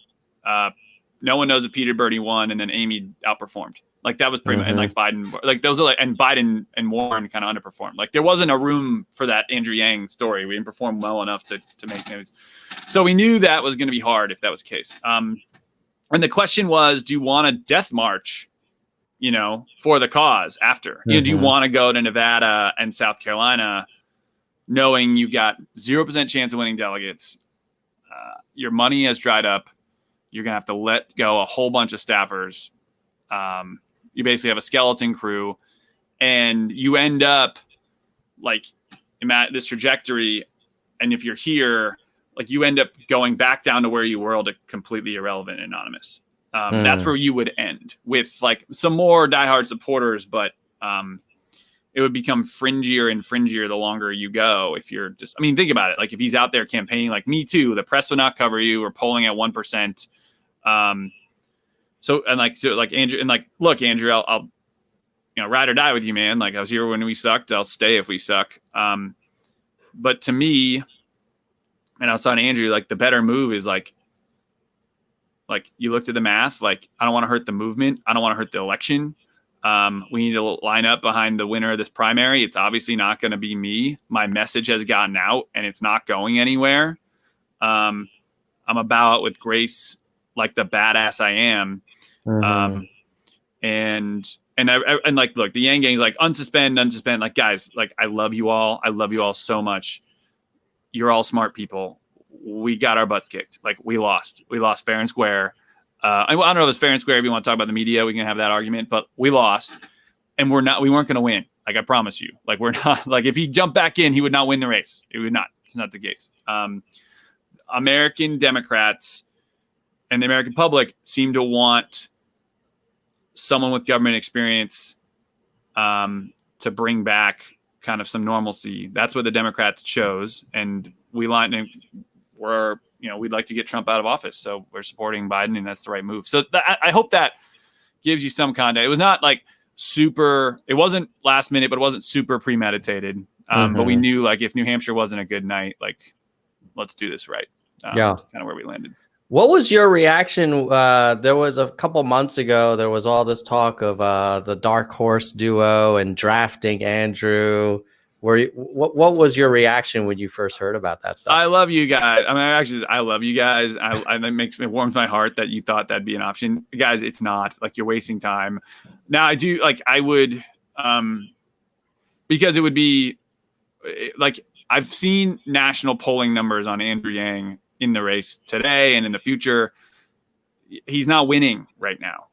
no one knows if Peter Bertie won and then Amy outperformed. Like that was pretty much, and like Biden, like those are like, and Biden and Warren kind of underperformed. Like there wasn't a room for that Andrew Yang story. We didn't perform well enough to make news. So we knew that was going to be hard if that was the case. And the question was, do you want a death march, you know, for the cause after? You know, do you want to go to Nevada and South Carolina knowing you've got 0% chance of winning delegates? Your money has dried up. You're going to have to let go a whole bunch of staffers. You basically have a skeleton crew, and you end up like this trajectory. And if you're here, like you end up going back down to where you were to completely irrelevant and anonymous. That's where you would end with like some more diehard supporters, but it would become fringier and fringier the longer you go. If you're just, I mean, think about it. Like if he's out there campaigning, like Me Too, the press would not cover you. We're polling at 1%. So Andrew, and like, look, Andrew, I'll ride or die with you, man. Like I was here when we sucked. I'll stay if we suck. But to me, and I was telling Andrew, like the better move is like you looked at the math. Like I don't want to hurt the movement. I don't want to hurt the election. We need to line up behind the winner of this primary. It's obviously not going to be me. My message has gotten out, and it's not going anywhere. I'm about with grace, like the badass I am. And like, look, the Yang Gang's like unsuspend. Like, guys, like I love you all. I love you all so much. You're all smart people. We got our butts kicked. Like we lost fair and square. I don't know if it's fair and square. If you want to talk about the media, we can have that argument, but we lost, and we weren't going to win. Like I promise you, like we're not, like if he jumped back in, he would not win the race. It would not. It's not the case. American Democrats and the American public seem to want someone with government experience to bring back kind of some normalcy. That's what the Democrats chose, and we'd like to get Trump out of office, so we're supporting Biden, and that's the right move. So I hope that gives you some context. It was not like super. It wasn't last minute, but it wasn't super premeditated. But we knew like if New Hampshire wasn't a good night, like let's do this right. That's kind of where we landed. What was your reaction? There was a couple months ago, there was all this talk of the dark horse duo and drafting Andrew. What was your reaction when you first heard about that stuff? I love you guys. I mean, I love you guys. It warms my heart that you thought that'd be an option. Guys, it's not. Like, you're wasting time. Now, I would, because it would be, like, I've seen national polling numbers on Andrew Yang in the race today and in the future. He's not winning right now.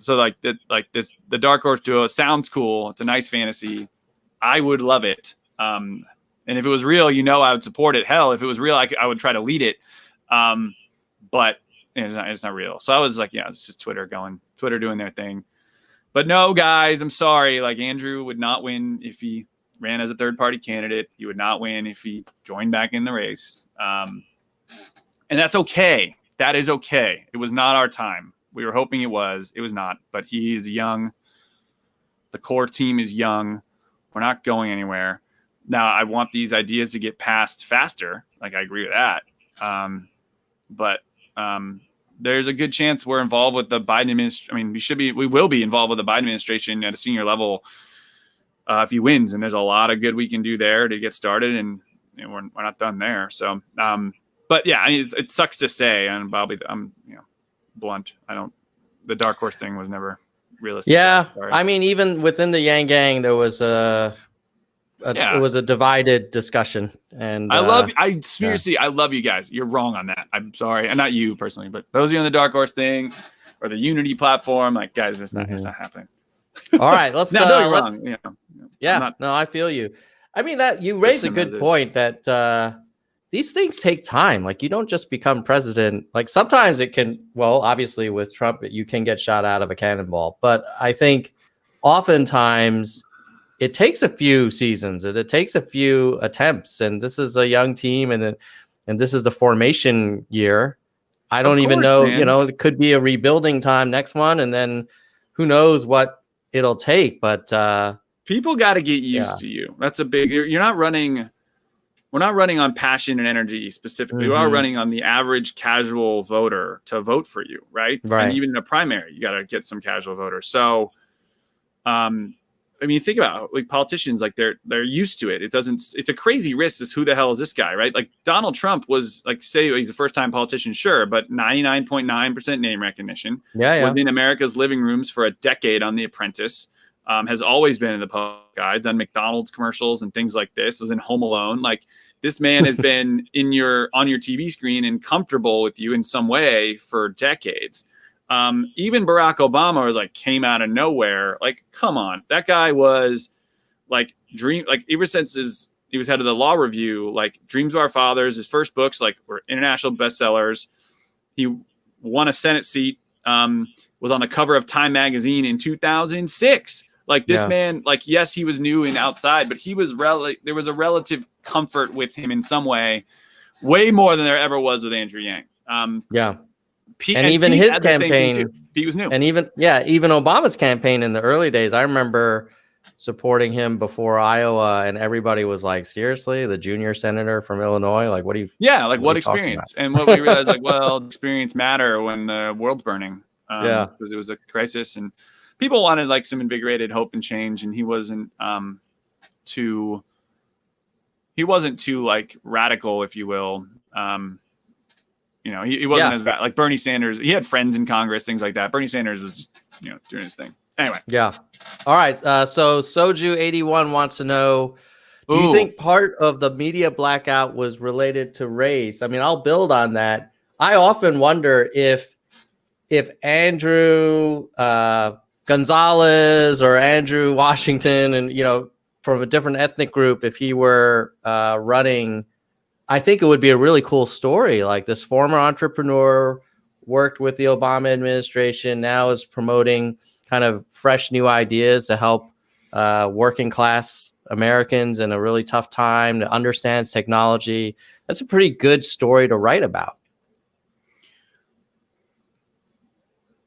So the dark horse duo sounds cool. It's a nice fantasy. I would love it. And if it was real, I would support it. Hell, if it was real, I would try to lead it. But it's not real. So I was like, yeah, it's just Twitter doing their thing. But no, guys, I'm sorry. Like, Andrew would not win if he ran as a third party candidate. He would not win if he joined back in the race. And that's okay. That is okay. It was not our time. We were hoping it was. It was not. But he's young. The core team is young. We're not going anywhere. Now, I want these ideas to get passed faster. Like, I agree with that. But there's a good chance we're involved with the Biden administration. I mean, we will be involved with the Biden administration at a senior level if he wins. And there's a lot of good we can do there to get started. And we're not done there. So, but yeah, I mean, it sucks to say, and I'm blunt. The dark horse thing was never realistic. Yeah, I mean, even within the Yang Gang, there was it was a divided discussion. And I love you guys. You're wrong on that. I'm sorry, and not you personally, but those of you on the dark horse thing or the Unity platform, like, guys, it's not happening. All right, let's. No, you're wrong. Yeah, no, I feel you. I mean, that you raised a good point that these things take time. Like, you don't just become president. Like, sometimes it can, well, obviously with Trump, you can get shot out of a cannonball. But I think oftentimes it takes a few seasons and it takes a few attempts. And this is a young team, and this is the formation year. I don't even know, man. It could be a rebuilding time next one. And then who knows what it'll take. But people got to get used to you. That's a big, you're not running we're not running on passion and energy specifically. We are Mm-hmm. running on the average casual voter to vote for you, right? Right. And even in a primary, you got to get some casual voters. So, I mean, think about it, like politicians, like they're used to it. It's a crazy risk. Is who the hell is this guy, right? Like Donald Trump was like, say he's a first time politician, sure, but 99.9% name recognition. Yeah. Was in America's living rooms for a decade on The Apprentice. Has always been in the public eye, done McDonald's commercials and things like this. Was in Home Alone. Like this man has been on your TV screen and comfortable with you in some way for decades. Even Barack Obama was like came out of nowhere. Like, come on, that guy was like ever since he was head of the Law Review, like Dreams of Our Fathers, his first books like were international bestsellers. He won a Senate seat, was on the cover of Time magazine in 2006. Like this man, like, yes, he was new and outside, but he was there was a relative comfort with him in some way more than there ever was with Andrew Yang. And even his campaign, he was new. And even Obama's campaign in the early days, I remember supporting him before Iowa, and everybody was like, seriously, the junior senator from Illinois? Like, what do you... Yeah, like what experience? And what we realized, like, well, experience matter when the world's burning. Because it was a crisis, and people wanted like some invigorated hope and change, and he wasn't too like radical, if you will. He wasn't as bad. Like Bernie Sanders, he had friends in Congress, things like that. Bernie Sanders was just, doing his thing. Anyway. Yeah. All right. So Soju81 wants to know, do you think part of the media blackout was related to race? I mean, I'll build on that. I often wonder if Andrew Gonzalez or Andrew Washington and, from a different ethnic group, if he were running, I think it would be a really cool story. Like this former entrepreneur worked with the Obama administration, now is promoting kind of fresh new ideas to help working class Americans in a really tough time, that understands technology. That's a pretty good story to write about.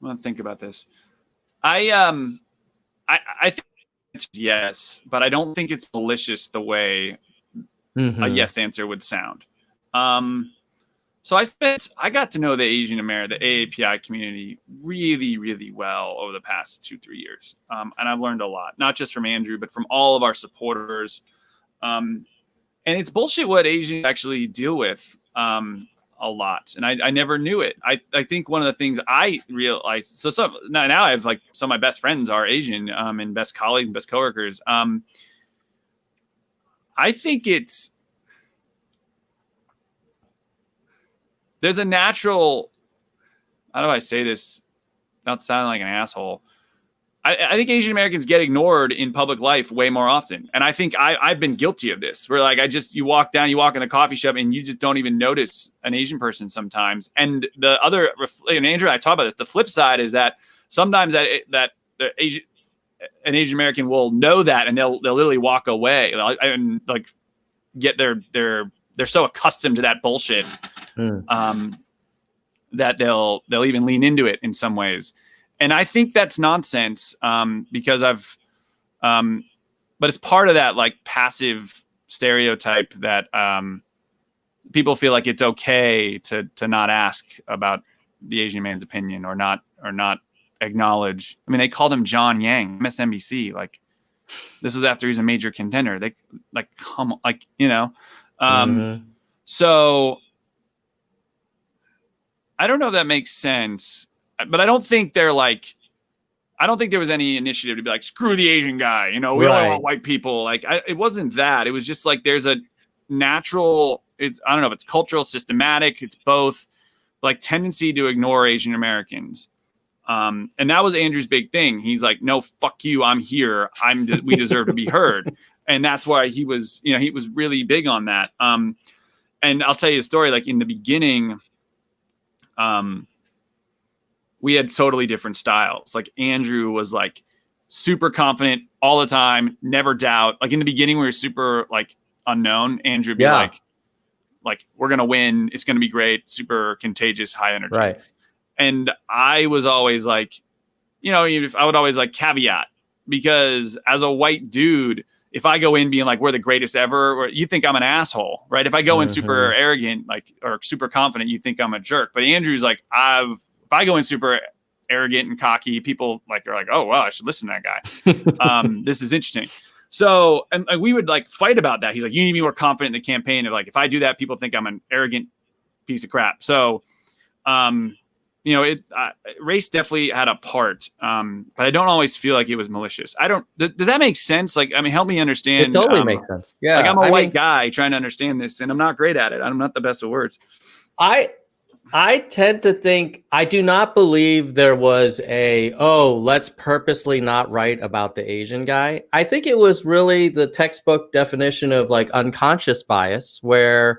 I want to think about this. I think it's yes, but I don't think it's malicious the way a yes answer would sound. So I got to know the Asian American, the AAPI community really, really well over the past 2-3 years. And I've learned a lot, not just from Andrew, but from all of our supporters. And it's bullshit what Asians actually deal with a lot. And I never knew it. I think one of the things I realized, so now I have like some of my best friends are Asian and best colleagues, best coworkers. I think there's a natural, how do I say this without sounding like an asshole? I think Asian Americans get ignored in public life way more often. And I think I've been guilty of this, where like you walk in the coffee shop and you just don't even notice an Asian person sometimes. And the other, and Andrew and I talk about this, the flip side is that sometimes an Asian American will know that and they'll literally walk away and like get they're so accustomed to that bullshit that they'll even lean into it in some ways. And I think that's nonsense because but it's part of that like passive stereotype that people feel like it's okay to not ask about the Asian man's opinion or not acknowledge. I mean, they called him John Yang, MSNBC. Like this was after he's a major contender. They like come like So I don't know if that makes sense. But I don't think there was any initiative to be like, screw the Asian guy. We only want white people. Like, it wasn't that. It was just like, there's a natural, I don't know if it's cultural, systematic. It's both like tendency to ignore Asian Americans. And that was Andrew's big thing. He's like, no, fuck you. I'm here. We deserve to be heard. And that's why he was really big on that. And I'll tell you a story, like in the beginning, we had totally different styles. Like Andrew was like super confident all the time, never doubt. Like in the beginning, we were super like unknown. Andrew would be like we're gonna win. It's gonna be great. Super contagious, high energy. Right. And I was always like, I would always like caveat, because as a white dude, if I go in being like, we're the greatest ever, or you think I'm an asshole, right? If I go in super arrogant, like, or super confident, you think I'm a jerk. But Andrew's like, if I go in super arrogant and cocky, people like are like, oh, well, I should listen to that guy. This is interesting. So, and we would like fight about that. He's like, you need to be more confident in the campaign. And like, if I do that, people think I'm an arrogant piece of crap. So, you know, race definitely had a part, but I don't always feel like it was malicious. Does that make sense? Like, I mean, help me understand. It totally makes sense. Yeah. Like, I'm a white guy trying to understand this, and I'm not great at it. I'm not the best of words. I tend to think, I do not believe there was let's purposely not write about the Asian guy. I think it was really the textbook definition of like unconscious bias, where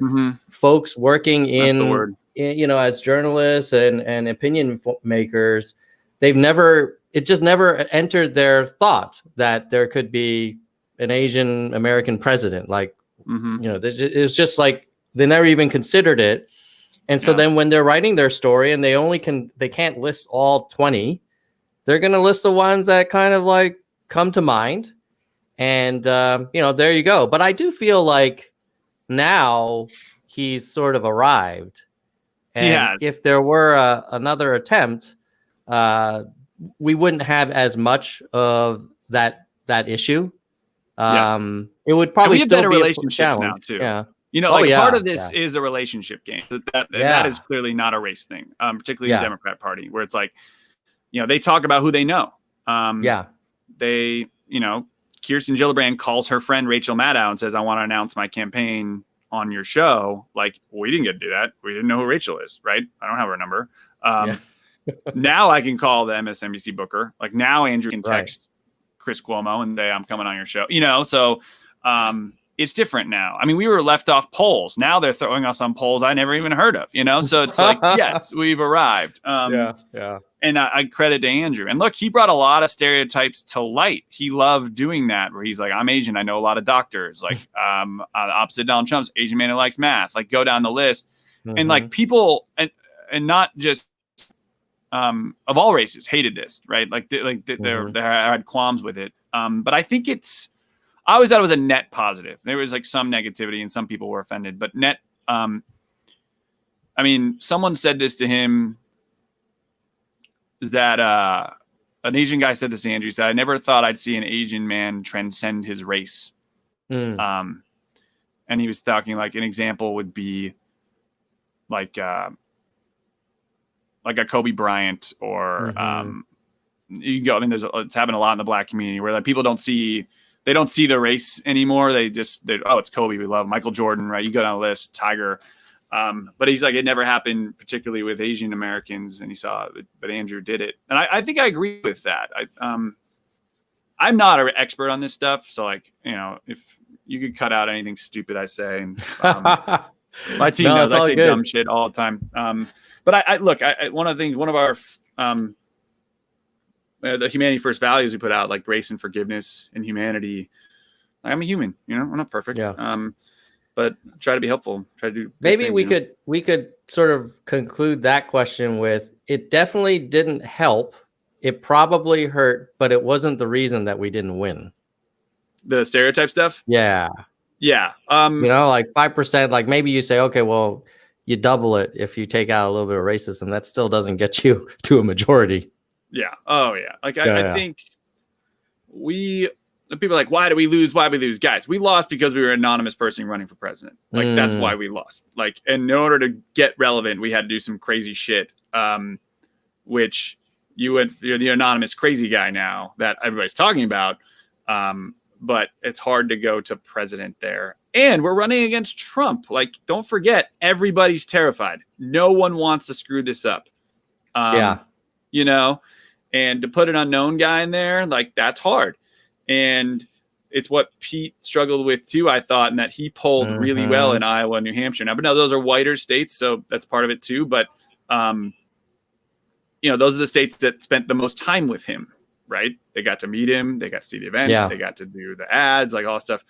folks working in, you know, as journalists and opinion makers, it just never entered their thought that there could be an Asian American president. Like, you know, it's just like, they never even considered it. And so then when they're writing their story and they can't list all 20, they're going to list the ones that kind of like come to mind. And, you know, there you go. But I do feel like now he's sort of arrived. And if there were another attempt, we wouldn't have as much of that issue. It would probably still be relationships now too. Yeah. You know, part of this is a relationship game. That is clearly not a race thing, particularly in the Democrat Party, where it's like, you know, they talk about who they know. They, you know, Kirsten Gillibrand calls her friend Rachel Maddow and says, I want to announce my campaign on your show. Like, we didn't get to do that. We didn't know who Rachel is, right? I don't have her number. Now I can call the MSNBC booker. Like, now Andrew can text Chris Cuomo and say, I'm coming on your show. You know, so it's different now. I mean, we were left off polls. Now they're throwing us on polls I never even heard of, you know? So it's like, yes, we've arrived. And I credit to Andrew. And look, he brought a lot of stereotypes to light. He loved doing that, where he's like, I'm Asian. I know a lot of doctors. Like, opposite Donald Trump's Asian man who likes math. Like, go down the list. And like, people, and not just of all races, hated this, right? Like, they had qualms with it. But I think I always thought it was a net positive. There was like some negativity and some people were offended, but net, I mean, someone said this to him, that an Asian guy said this to Andrew, said, I never thought I'd see an Asian man transcend his race. And he was talking, like, an example would be like a Kobe Bryant, or you can go, I mean, it's happened a lot in the Black community, where like people don't see the race anymore. It's Kobe. We love Michael Jordan, right? You go down the list, Tiger. But he's like, it never happened particularly with Asian Americans, and he saw it, but Andrew did it. And I think I agree with that. I'm not an expert on this stuff. So like, you know, if you could cut out anything stupid I say, and my team knows I say dumb shit all the time. But one of our, the Humanity First values we put out, like grace and forgiveness and humanity. I'm a human, you know, I'm not perfect. But try to be helpful. Try to do. Maybe we could sort of conclude that question with, it definitely didn't help. It probably hurt, but it wasn't the reason that we didn't win. The stereotype stuff? Yeah. You know, like 5%, like maybe you say, okay, well, you double it if you take out a little bit of racism. That still doesn't get you to a majority. Yeah. Oh, yeah. Like, I think people are like, why do we lose? Why do we lose? Guys, we lost because we were an anonymous person running for president. Like, that's why we lost. Like, and in order to get relevant, we had to do some crazy shit, which you're the anonymous crazy guy now that everybody's talking about. But it's hard to go to president there. And we're running against Trump. Like, don't forget, everybody's terrified. No one wants to screw this up. You know, and to put an unknown guy in there, like, that's hard. And it's what Pete struggled with too, I thought, and that he polled really well in Iowa and New Hampshire. Now, but no, those are whiter states, so that's part of it too. But, you know, those are the states that spent the most time with him, right? They got to meet him, they got to see the events, they got to do the ads, like all that stuff.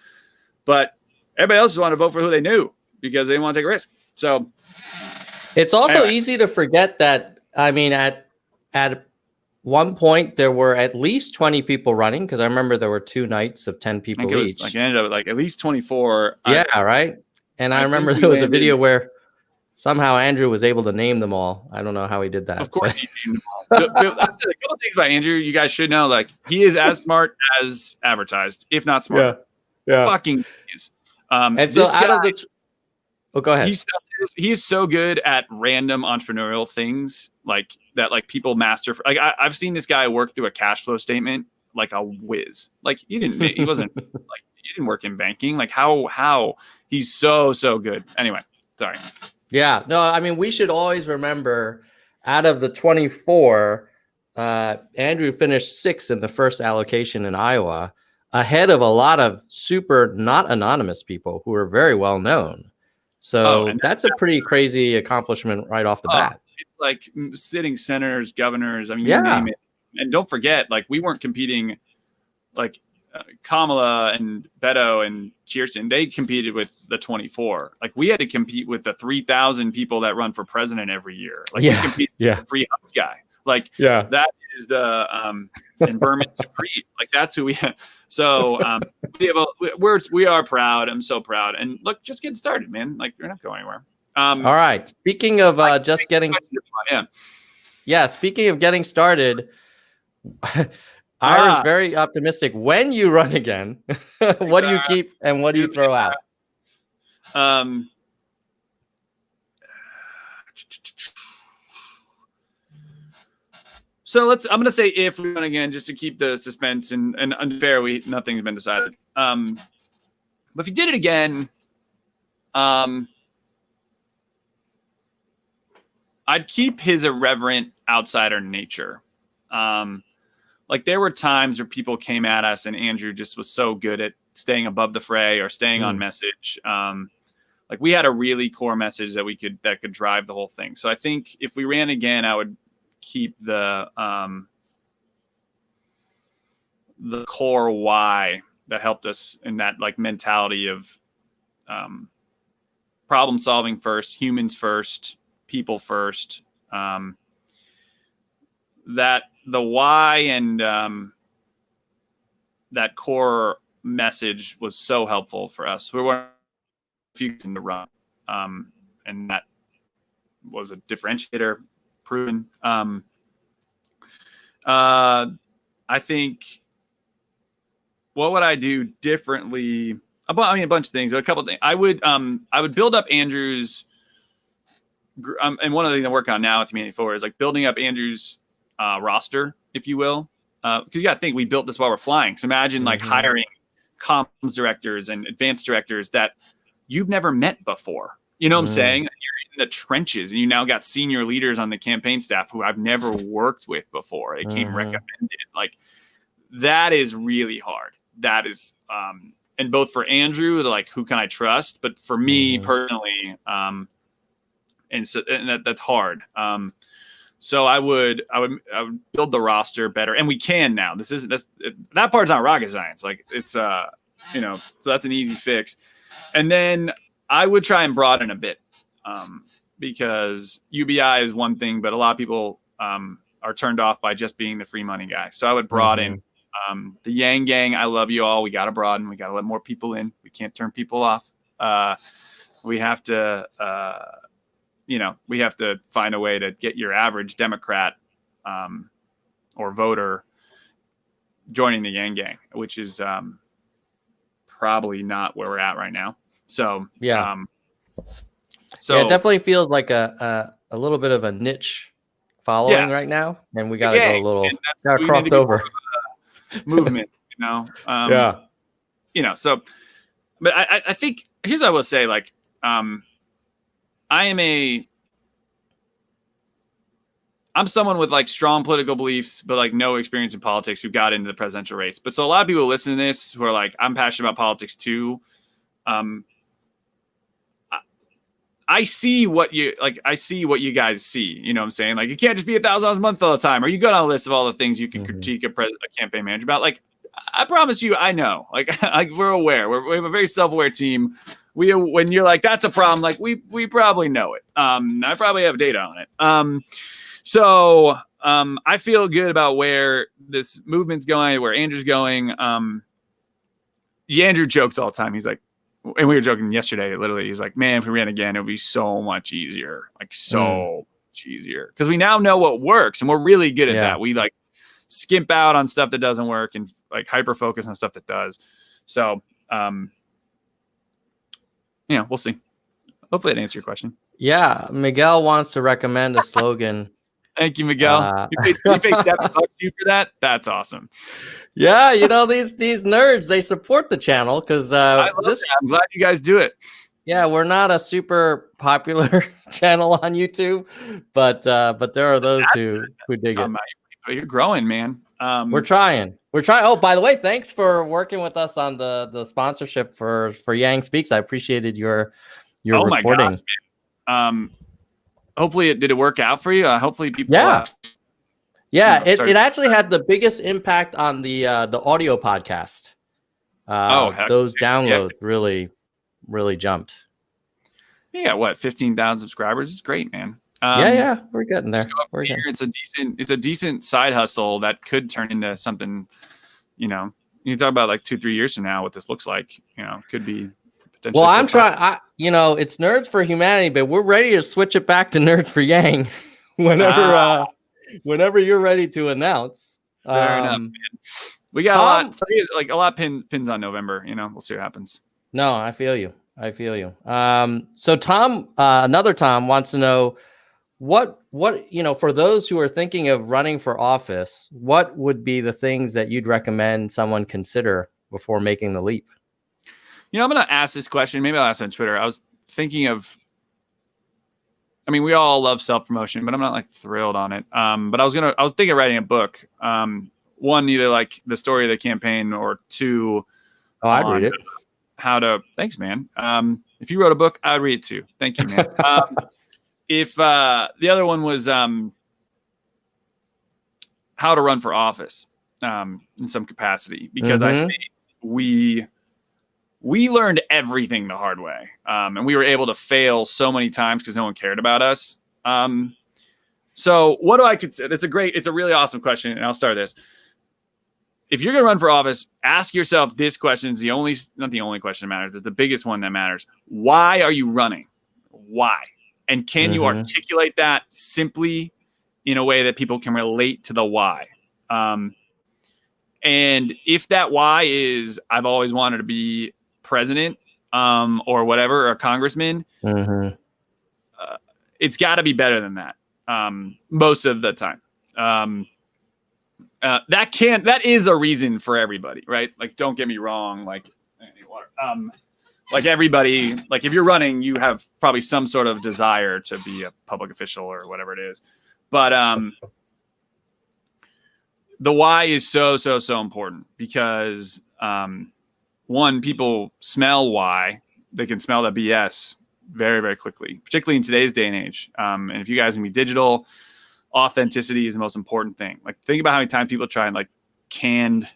But everybody else just wanted to vote for who they knew because they didn't want to take a risk. So it's also easy to forget that, I mean, at one point there were at least 20 people running, because I remember there were 2 nights of 10 I think people it was each. like it ended up like at least 24. Yeah, right. And I remember think we there was a landed- video where somehow Andrew was able to name them all. I don't know how he did that. Of course, he named them all. A couple things about Andrew you guys should know. Like, he is as smart as advertised, if not smarter. Yeah. Fucking genius. And so this out guy, of the go ahead. He is so good at random entrepreneurial things like that, like people master. Like I've seen this guy work through a cash flow statement like a whiz. Like he wasn't like he didn't work in banking. Like how he's so good. Anyway, sorry. Yeah, no, I mean, we should always remember, out of the 24, Andrew finished 6th in the first allocation in Iowa, ahead of a lot of super not anonymous people who are very well known. So that's a pretty crazy accomplishment right off the bat. It's like sitting senators, governors. I mean, Yeah. you name it. And don't forget, like, we weren't competing like Kamala and Beto and Kirsten. They competed with the 24. Like, we had to compete with the 3,000 people that run for president every year. Like, we compete with the free house guy. Like, that is the and Berman Supreme. Like, that's who we have. So we are proud. I'm so proud. And look, just getting started, man. Like, we're not going anywhere. All right. Speaking of just getting, speaking of getting started, Ira's very optimistic. When you run again, what do you keep and what do you throw out? So I'm going to say if we run again, just to keep the suspense and unfair, nothing's been decided. But if you did it again, I'd keep his irreverent outsider nature. Like, there were times where people came at us and Andrew just was so good at staying above the fray or staying on message. Like, we had a really core message that could drive the whole thing. So I think if we ran again, I would keep the core why that helped us in that, like, mentality of problem solving first, humans first, people first. That the why and that core message was so helpful for us. We weren't to run, and that was a differentiator, proven. I think, what would I do differently? A bunch of things. A couple of things. I would build up Andrew's. And one of the things I work on now with Humanity Forward is like building up Andrew's roster, if you will, because you got to think we built this while we're flying. So imagine like hiring comms directors and advanced directors that you've never met before. You know what I'm saying? You're in the trenches, and you now got senior leaders on the campaign staff who I've never worked with before. They came recommended. Like, that is really hard. That is, and both for Andrew, like, who can I trust? But for me personally, and that's hard. So I would build the roster better, and we can now. That part's not rocket science. Like, it's so that's an easy fix. And then I would try and broaden a bit, because UBI is one thing, but a lot of people are turned off by just being the free money guy. So I would broaden the Yang Gang. I love you all. We got to broaden. We got to let more people in. We can't turn people off. We have to. We have to find a way to get your average Democrat or voter joining the Yang Gang, which is probably not where we're at right now. So it definitely feels like a little bit of a niche following right now, and we got to go a little crossed over movement. So, but I think here's what I will say. Like, I'm someone with like strong political beliefs, but like no experience in politics, who got into the presidential race. But so a lot of people listen to this who are like, I'm passionate about politics too. I see what you guys see. You know what I'm saying? Like, you can't just be $1,000 a month all the time. Or you go down a list of all the things you can critique a campaign manager about. Like, I promise you, I know. Like, we're aware. We have a very self-aware team. When you're like, that's a problem, like, we probably know it. I probably have data on it. So I feel good about where this movement's going, where Andrew's going. Andrew jokes all the time. He's like, and we were joking yesterday, literally, he's like, man, if we ran again, it would be so much easier. Like so much easier. Because we now know what works and we're really good at that. We like skimp out on stuff that doesn't work and like hyper focus on stuff that does. So we'll see. Hopefully that answered your question. Yeah. Miguel wants to recommend a slogan. Thank you, Miguel. You paid $7 to you for that? That's awesome. Yeah, these nerds, they support the channel because I love that. I'm glad you guys do it. Yeah, we're not a super popular channel on YouTube, but there are those who dig it. You're growing, man. We're trying. Oh, by the way, thanks for working with us on the sponsorship for Yang Speaks. I appreciated your reporting. My gosh, man. Hopefully did it work out for you? Hopefully people. It actually had the biggest impact on the audio podcast. Those downloads really jumped. Yeah, what 15,000 subscribers is great, man. We're getting there. It's a decent side hustle that could turn into something. You talk about like 2-3 years from now what this looks like. Could be. Well, I'm trying. It's Nerds for Humanity, but we're ready to switch it back to Nerds for Yang whenever you're ready to announce. Fair enough, man. We got a lot of pins on November. We'll see what happens. No, I feel you. So Tom, another Tom wants to know what for those who are thinking of running for office, what would be the things that you'd recommend someone consider before making the leap? I'm going to ask this question. Maybe I'll ask it on Twitter. I was thinking of, we all love self-promotion, but I'm not like thrilled on it. But I was thinking of writing a book. One, either like the story of the campaign, or two. Oh, I'd read it. Thanks, man. If you wrote a book, I'd read it too. Thank you, man. If the other one was how to run for office in some capacity, because I think we learned everything the hard way. And we were able to fail so many times because no one cared about us. So what do I consider? It's a really awesome question. And I'll start this. If you're going to run for office, ask yourself this question. It's not the only question that matters, but the biggest one that matters. Why are you running? Why? And can you articulate that simply in a way that people can relate to the why? And if that why is, I've always wanted to be president or whatever, or a congressman, it's got to be better than that most of the time. That is a reason for everybody, right? Like, don't get me wrong. Like everybody, like if you're running, you have probably some sort of desire to be a public official or whatever it is. But the why is so important because one, people smell why. They can smell the BS very, very quickly, particularly in today's day and age. And if you guys can be digital, authenticity is the most important thing. Like, think about how many times people try and like canned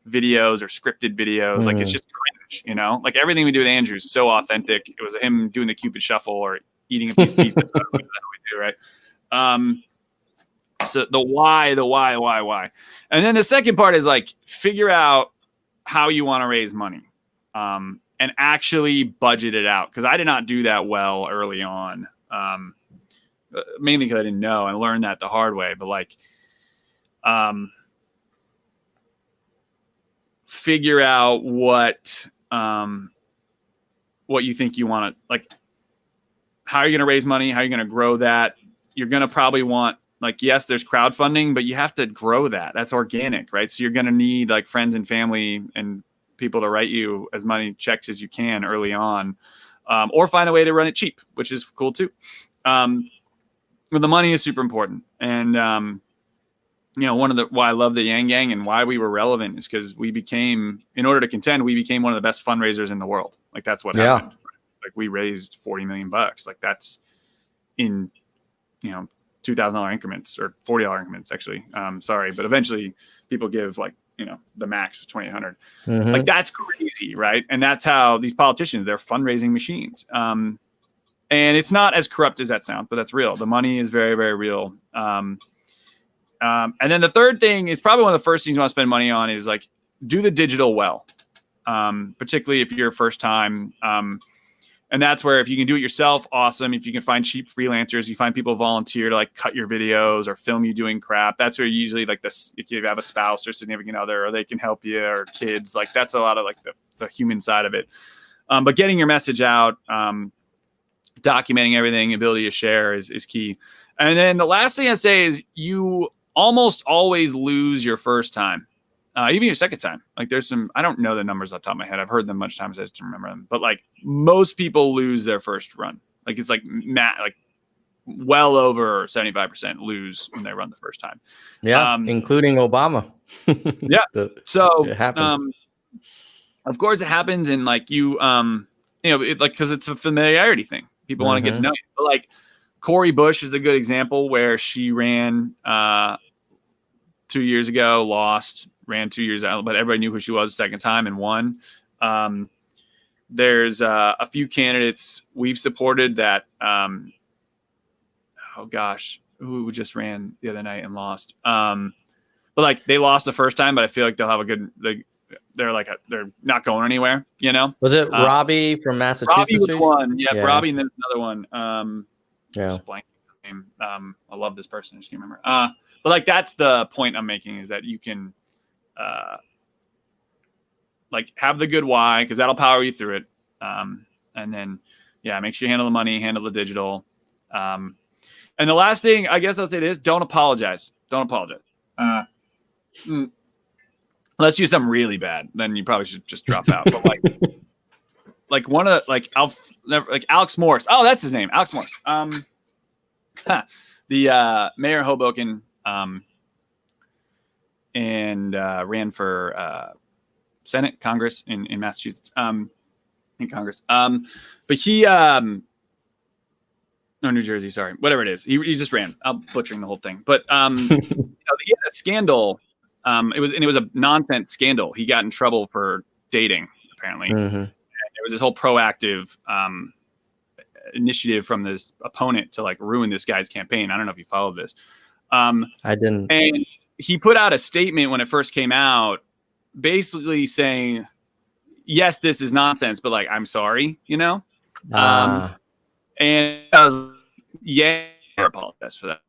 videos or scripted videos. Like, it's just cringe, like everything we do with Andrew is so authentic. It was him doing the Cupid shuffle or eating a piece of pizza. That's what we do, right? So the why. And then the second part is like, figure out how you want to raise money and actually budget it out. Because I did not do that well early on, mainly because I didn't know. I learned that the hard way. But like, figure out what you think you want to, like, how are you going to raise money? How are you going to grow that? You're going to probably want, like, yes, there's crowdfunding, but you have to grow that. That's organic, right? So you're going to need like friends and family and people to write you as many checks as you can early on, or find a way to run it cheap, which is cool too. But the money is super important. And, why I love the Yang Gang and why we were relevant is because in order to contend, we became one of the best fundraisers in the world. Like, that's what happened. Like, we raised $40 million. Like, that's in, $2,000 increments or $40 increments, actually. Sorry, but eventually people give like, the max of $2,800. Like, that's crazy, right? And that's how these politicians, they're fundraising machines. And And it's not as corrupt as that sounds, but that's real. The money is very, very real. And then the third thing is probably one of the first things you want to spend money on is like do the digital well, particularly if you're first time. And that's where if you can do it yourself, awesome. If you can find cheap freelancers, you find people volunteer to like cut your videos or film you doing crap. That's where usually like this, if you have a spouse or significant other, or they can help you, or kids, like that's a lot of like the human side of it. But getting your message out, documenting everything, ability to share is key. And then the last thing I say is you almost always lose your first time. Even your second time. Like there's some, I don't know the numbers off the top of my head. I've heard them much times, I just don't remember them. But like most people lose their first run. Like it's like well over 75% lose when they run the first time. Yeah, including Obama. Yeah. So it happens. Of course it happens, and like you know, it like because it's a familiarity thing. People want to get to know you. But like Cori Bush is a good example where she ran 2 years ago, lost. Ran 2 years out, but everybody knew who she was the second time and won. There's a few candidates we've supported that, oh gosh, who just ran the other night and lost. But like they lost the first time, but I feel like they'll have a good, they're not going anywhere, you know? Was it Robbie from Massachusetts? Robbie was one. Yeah, Robbie, and then another one. Yeah. Just blanking the name. I love this person. I just can't remember. But like, that's the point I'm making, is that you can, like have the good why, because that'll power you through it. And then, yeah, make sure you handle the money, handle the digital. And the last thing, I guess I'll say this: don't apologize. Don't apologize. Unless you do something really bad, then you probably should just drop out. But like one of like Alex Morris. Oh, that's his name, Alex Morris. The mayor of Hoboken. And ran for Senate, Congress in Massachusetts, in Congress. But he, no, New Jersey, sorry, whatever it is. He just ran. I'm butchering the whole thing. But you know, he had a scandal. It was a nonsense scandal. He got in trouble for dating, apparently. And there was this whole proactive initiative from this opponent to like ruin this guy's campaign. I don't know if you followed this. I didn't. And he put out a statement when it first came out, basically saying, yes, this is nonsense, but like, I'm sorry, you know? And I was, yeah, I apologize for that.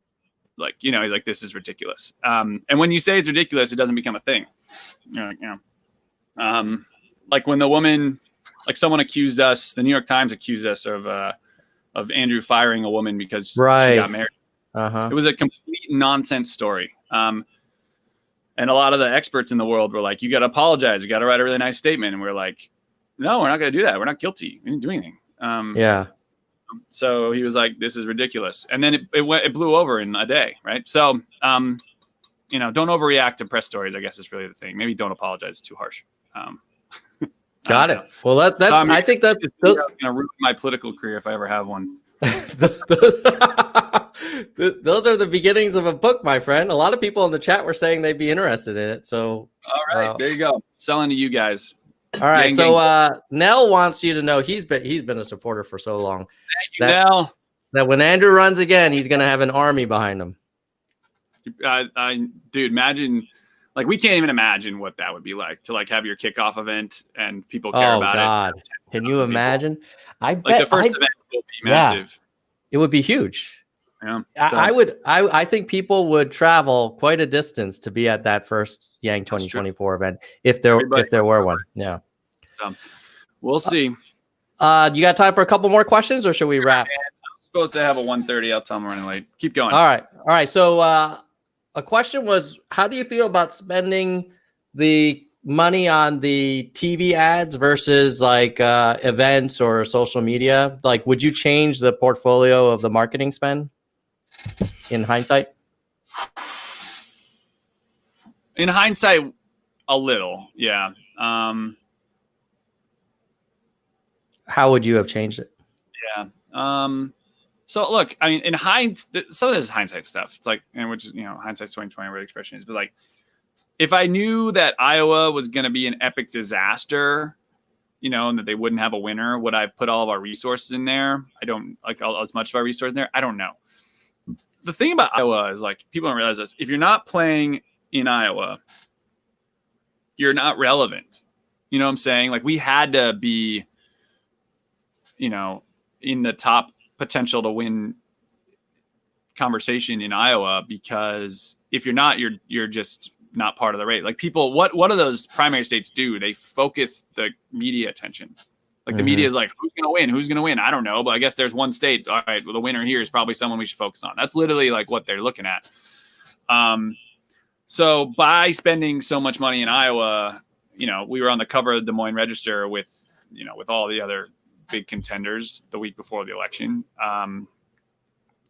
Like, you know, he's like, this is ridiculous. And when you say it's ridiculous, it doesn't become a thing. You're like, you know, like when the woman, like someone accused us, the New York Times accused us of Andrew firing a woman because she got married. It was a complete nonsense story. And a lot of the experts in the world were like, you got to apologize. You got to write a really nice statement. And we're like, no, we're not going to do that. We're not guilty. We didn't do anything. Yeah. So he was like, this is ridiculous. And then it blew over in a day. Right. So, you know, don't overreact to press stories, I guess is really the thing. Maybe don't apologize. It's too harsh. Got it. Well, that's, I think that's going to ruin my political career if I ever have one. Those are the beginnings of a book, my friend. A lot of people in the chat were saying they'd be interested in it. So, all right, there you go. Selling to you guys. All right. So, Nell wants you to know he's been a supporter for so long. Thank you, Nell. That when Andrew runs again, he's going to have an army behind him. Dude, imagine, like, we can't even imagine what that would be like to like have your kickoff event and people care about it. Oh God, can you imagine? I bet like the first event will be massive. Yeah, it would be huge. Yeah, so. I think people would travel quite a distance to be at that first Yang 2024 event if there were one. Yeah. We'll see. You got time for a couple more questions, or should we wrap? I'm supposed to have a 1:30. I'll tell them running late. Keep going. All right. So a question was, how do you feel about spending the money on the TV ads versus like events or social media? Like, would you change the portfolio of the marketing spend in hindsight? In hindsight, a little, yeah. How would you have changed it? Yeah. So look, I mean, in hindsight, some of this is hindsight stuff. It's like, and which is, you know, hindsight's 2020, where the expression is. But like, if I knew that Iowa was going to be an epic disaster, and that they wouldn't have a winner, would I have put all of our resources in there? I don't like as much of our resources in there. I don't know. The thing about Iowa is like people don't realize this. If you're not playing in Iowa, you're not relevant. You know what I'm saying? Like we had to be, in the top potential to win conversation in Iowa, because if you're not, you're just not part of the race. Like people, what do those primary states do? They focus the media attention. Like the media is like, who's going to win? Who's going to win? I don't know, but I guess there's one state. All right, well, the winner here is probably someone we should focus on. That's literally like what they're looking at. So by spending so much money in Iowa, we were on the cover of the Des Moines Register with all the other big contenders the week before the election.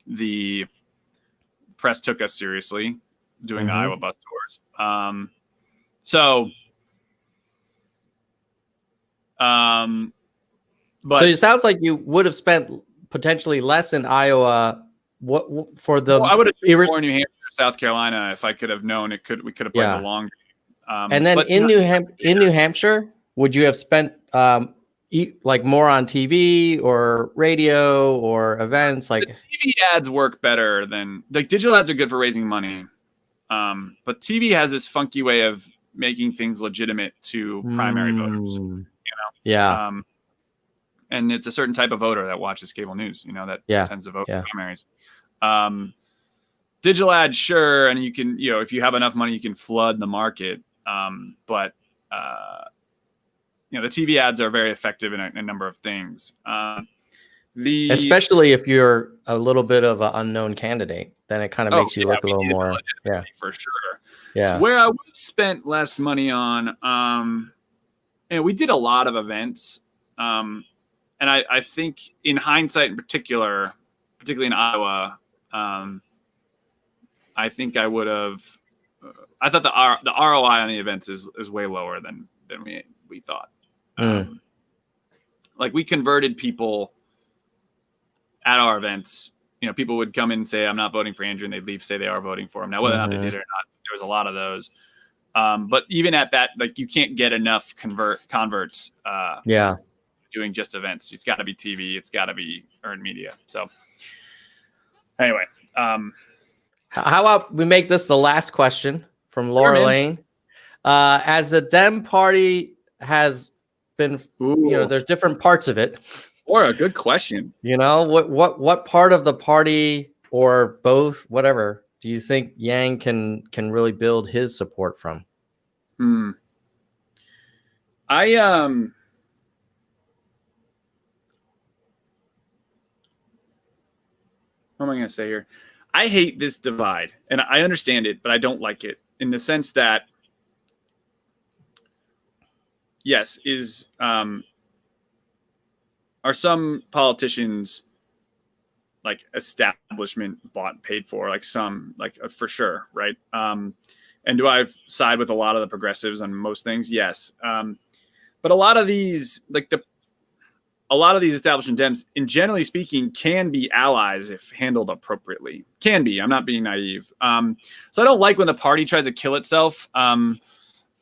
The press took us seriously doing the Iowa bus tours. But so it sounds like you would have spent potentially less in Iowa. What for the? I would have spent more in New Hampshire, South Carolina, if I could have known we could have played the long game. And then in New Hampshire, would you have spent like more on TV or radio or events? Like the TV ads work better than like digital ads are good for raising money, but TV has this funky way of making things legitimate to primary voters. Yeah. And it's a certain type of voter that watches cable news, that tends to vote for primaries. Digital ads, sure. And you can, if you have enough money, you can flood the market. But the TV ads are very effective in a number of things. Especially if you're a little bit of an unknown candidate, then it kind of makes you look a little more. Yeah, for sure. Yeah. Where I would have spent less money on, we did a lot of events. And I think in hindsight, in particularly in Iowa, I think I would have. I thought the ROI on the events is way lower than we thought. Like we converted people at our events. People would come in and say, "I'm not voting for Andrew," and they'd leave, say they are voting for him. Now, whether or not they did it or not, there was a lot of those. But even at that, like you can't get enough converts. Doing just events. It's got to be TV. It's got to be earned media. So anyway, how about we make this the last question from Laura Lane? As the Dem Party has been, there's different parts of it. Or a good question. What part of the party or both, whatever, do you think Yang can really build his support from? What am I going to say here? I hate this divide, and I understand it, but I don't like it in the sense that, yes, are some politicians like establishment bought and paid for, like some, like for sure, right? And do I side with a lot of the progressives on most things? Yes. But a lot of these, a lot of these establishment Dems, in generally speaking, can be allies if handled appropriately. Can be. I'm not being naive. So I don't like when the party tries to kill itself.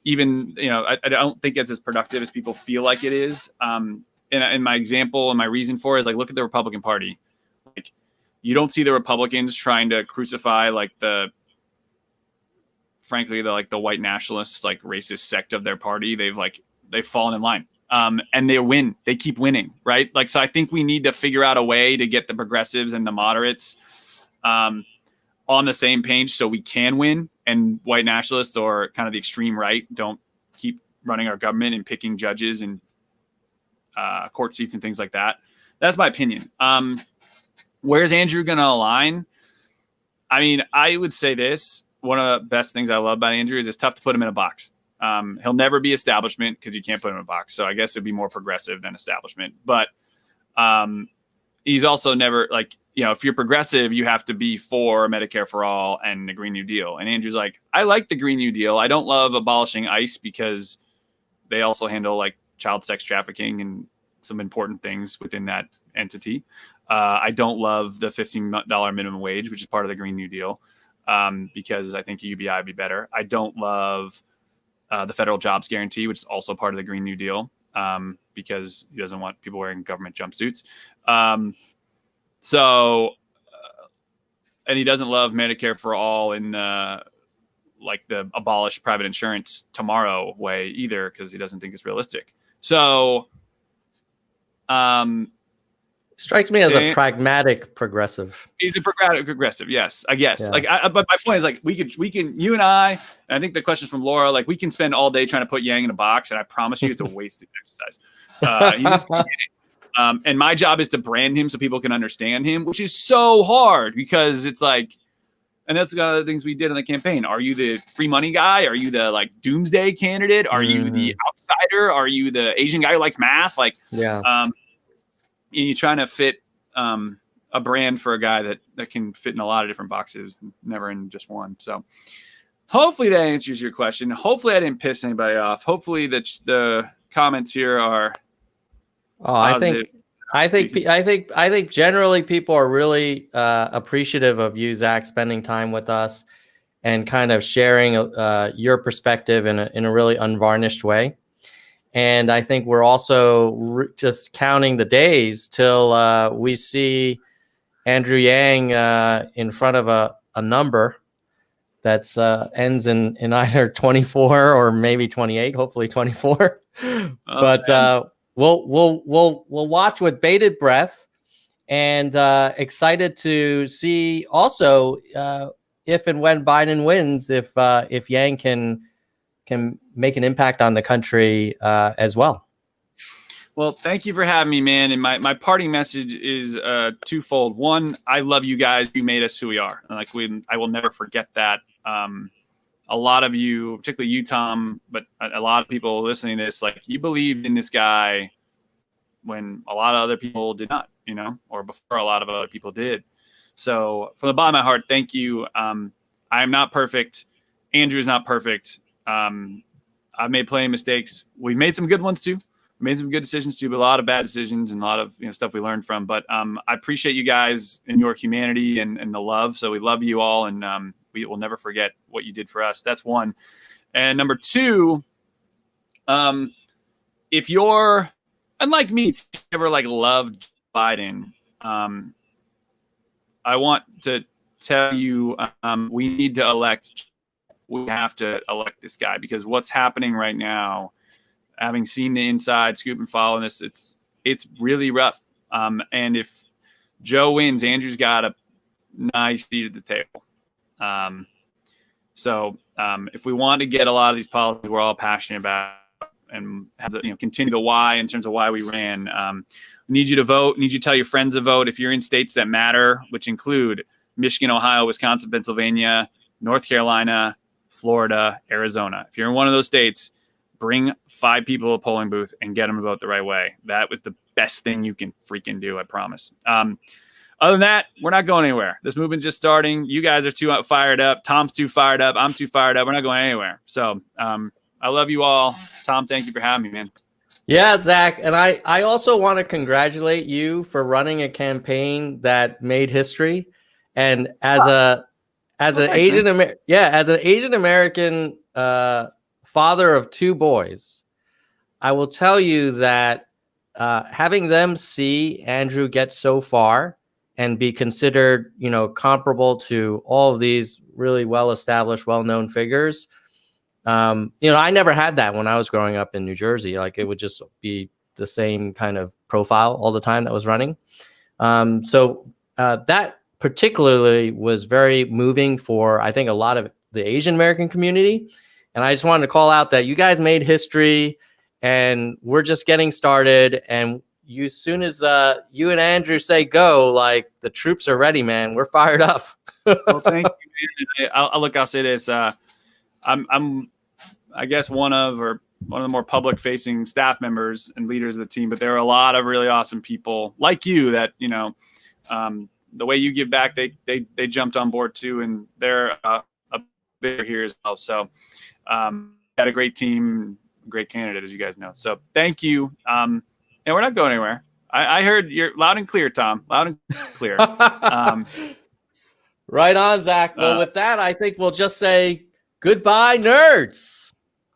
Even, I don't think it's as productive as people feel like it is. And my example and my reason for it is like, look at the Republican Party. Like, you don't see the Republicans trying to crucify frankly, the white nationalists, like racist sect of their party. They've fallen in line. And they win. They keep winning, right? So I think we need to figure out a way to get the progressives and the moderates on the same page so we can win, and white nationalists or kind of the extreme right don't keep running our government and picking judges and court seats and things like that. That's my opinion. Where's Andrew going to align? I mean, I would say this. One of the best things I love about Andrew is it's tough to put him in a box. He'll never be establishment because you can't put him in a box. So I guess it'd be more progressive than establishment. But he's also never if you're progressive, you have to be for Medicare for all and the Green New Deal. And Andrew's like, I like the Green New Deal. I don't love abolishing ICE because they also handle child sex trafficking and some important things within that entity. I don't love the $15 minimum wage, which is part of the Green New Deal, because I think UBI would be better. I don't love the federal jobs guarantee, which is also part of the Green New Deal. because he doesn't want people wearing government jumpsuits. So, and he doesn't love Medicare for all in like the abolish private insurance tomorrow way either, because he doesn't think it's realistic. So, strikes me as a pragmatic progressive. He's a pragmatic progressive, yes, I guess. Yeah. But my point is, like, we can, you and I think the question's from Laura, like, we can spend all day trying to put Yang in a box, and I promise you it's a wasted exercise. He's just and my job is to brand him so people can understand him, which is so hard, because it's like, and that's one of the things we did in the campaign. Are you the free money guy? Are you the like doomsday candidate? Are you the outsider? Are you the Asian guy who likes math? Like, you're trying to fit a brand for a guy that can fit in a lot of different boxes, never in just one. So hopefully that answers your question. Hopefully I didn't piss anybody off. Hopefully the comments here are positive. I think generally people are really appreciative of you, Zach, spending time with us and kind of sharing your perspective in a really unvarnished way. And I think we're also just counting the days till we see Andrew Yang in front of a number that's ends in either 24 or maybe 28, hopefully 24. But we'll watch with bated breath, and excited to see also if and when Biden wins, if Yang can make an impact on the country as well. Well, thank you for having me, man. And my parting message is twofold. One, I love you guys. You made us who we are. And I will never forget that. A lot of you, particularly you, Tom, but a lot of people listening to this, like, you believed in this guy when a lot of other people did not, or before a lot of other people did. So from the bottom of my heart, thank you. I am not perfect. Andrew is not perfect. I've made plenty of mistakes. We've made some good ones too. We made some good decisions too, but a lot of bad decisions and a lot of stuff we learned from. But I appreciate you guys and your humanity and the love. So we love you all, and we will never forget what you did for us. That's one. And number two, if you're unlike me, if you ever loved Biden, I want to tell you we need to elect. We have to elect this guy, because what's happening right now, having seen the inside scoop and follow this, it's really rough. And if Joe wins, Andrew's got a nice seat at the table. So if we want to get a lot of these policies we're all passionate about and have continue the why in terms of why we ran, we need you to vote. We need you to tell your friends to vote. If you're in states that matter, which include Michigan, Ohio, Wisconsin, Pennsylvania, North Carolina, Florida, Arizona. If you're in one of those states, bring 5 people to a polling booth and get them to vote the right way. That was the best thing you can freaking do, I promise. Other than that, we're not going anywhere. This movement's just starting. You guys are too fired up. Tom's too fired up. I'm too fired up. We're not going anywhere. So I love you all. Tom, thank you for having me, man. Yeah, Zach. And I also want to congratulate you for running a campaign that made history. And as an Asian American father of 2 boys, I will tell you that having them see Andrew get so far and be considered, comparable to all of these really well-established, well-known figures, I never had that when I was growing up in New Jersey. Like, it would just be the same kind of profile all the time that was running. So that particularly was very moving for, I think, a lot of the Asian American community. And I just wanted to call out that you guys made history, and we're just getting started. And as soon as you and Andrew say go, the troops are ready, man. We're fired up. Well, thank you. I'll say this. I'm I guess one of the more public facing staff members and leaders of the team, but there are a lot of really awesome people like you that, the way you give back, they jumped on board too, and they're a bigger here as well. So got a great team, great candidate, as you guys know. So thank you. And we're not going anywhere. I heard you're loud and clear, Tom. Loud and clear. Right on, Zach. Well, with that, I think we'll just say goodbye, nerds.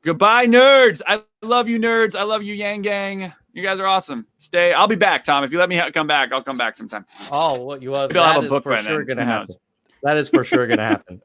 Goodbye, nerds. I love you, nerds. I love you, Yang Gang. You guys are awesome. Stay. I'll be back, Tom. If you let me come back, I'll come back sometime. Oh, what you are? Maybe I'll have That a is book for by sure then. going to Who happen. knows? That is for sure going to happen.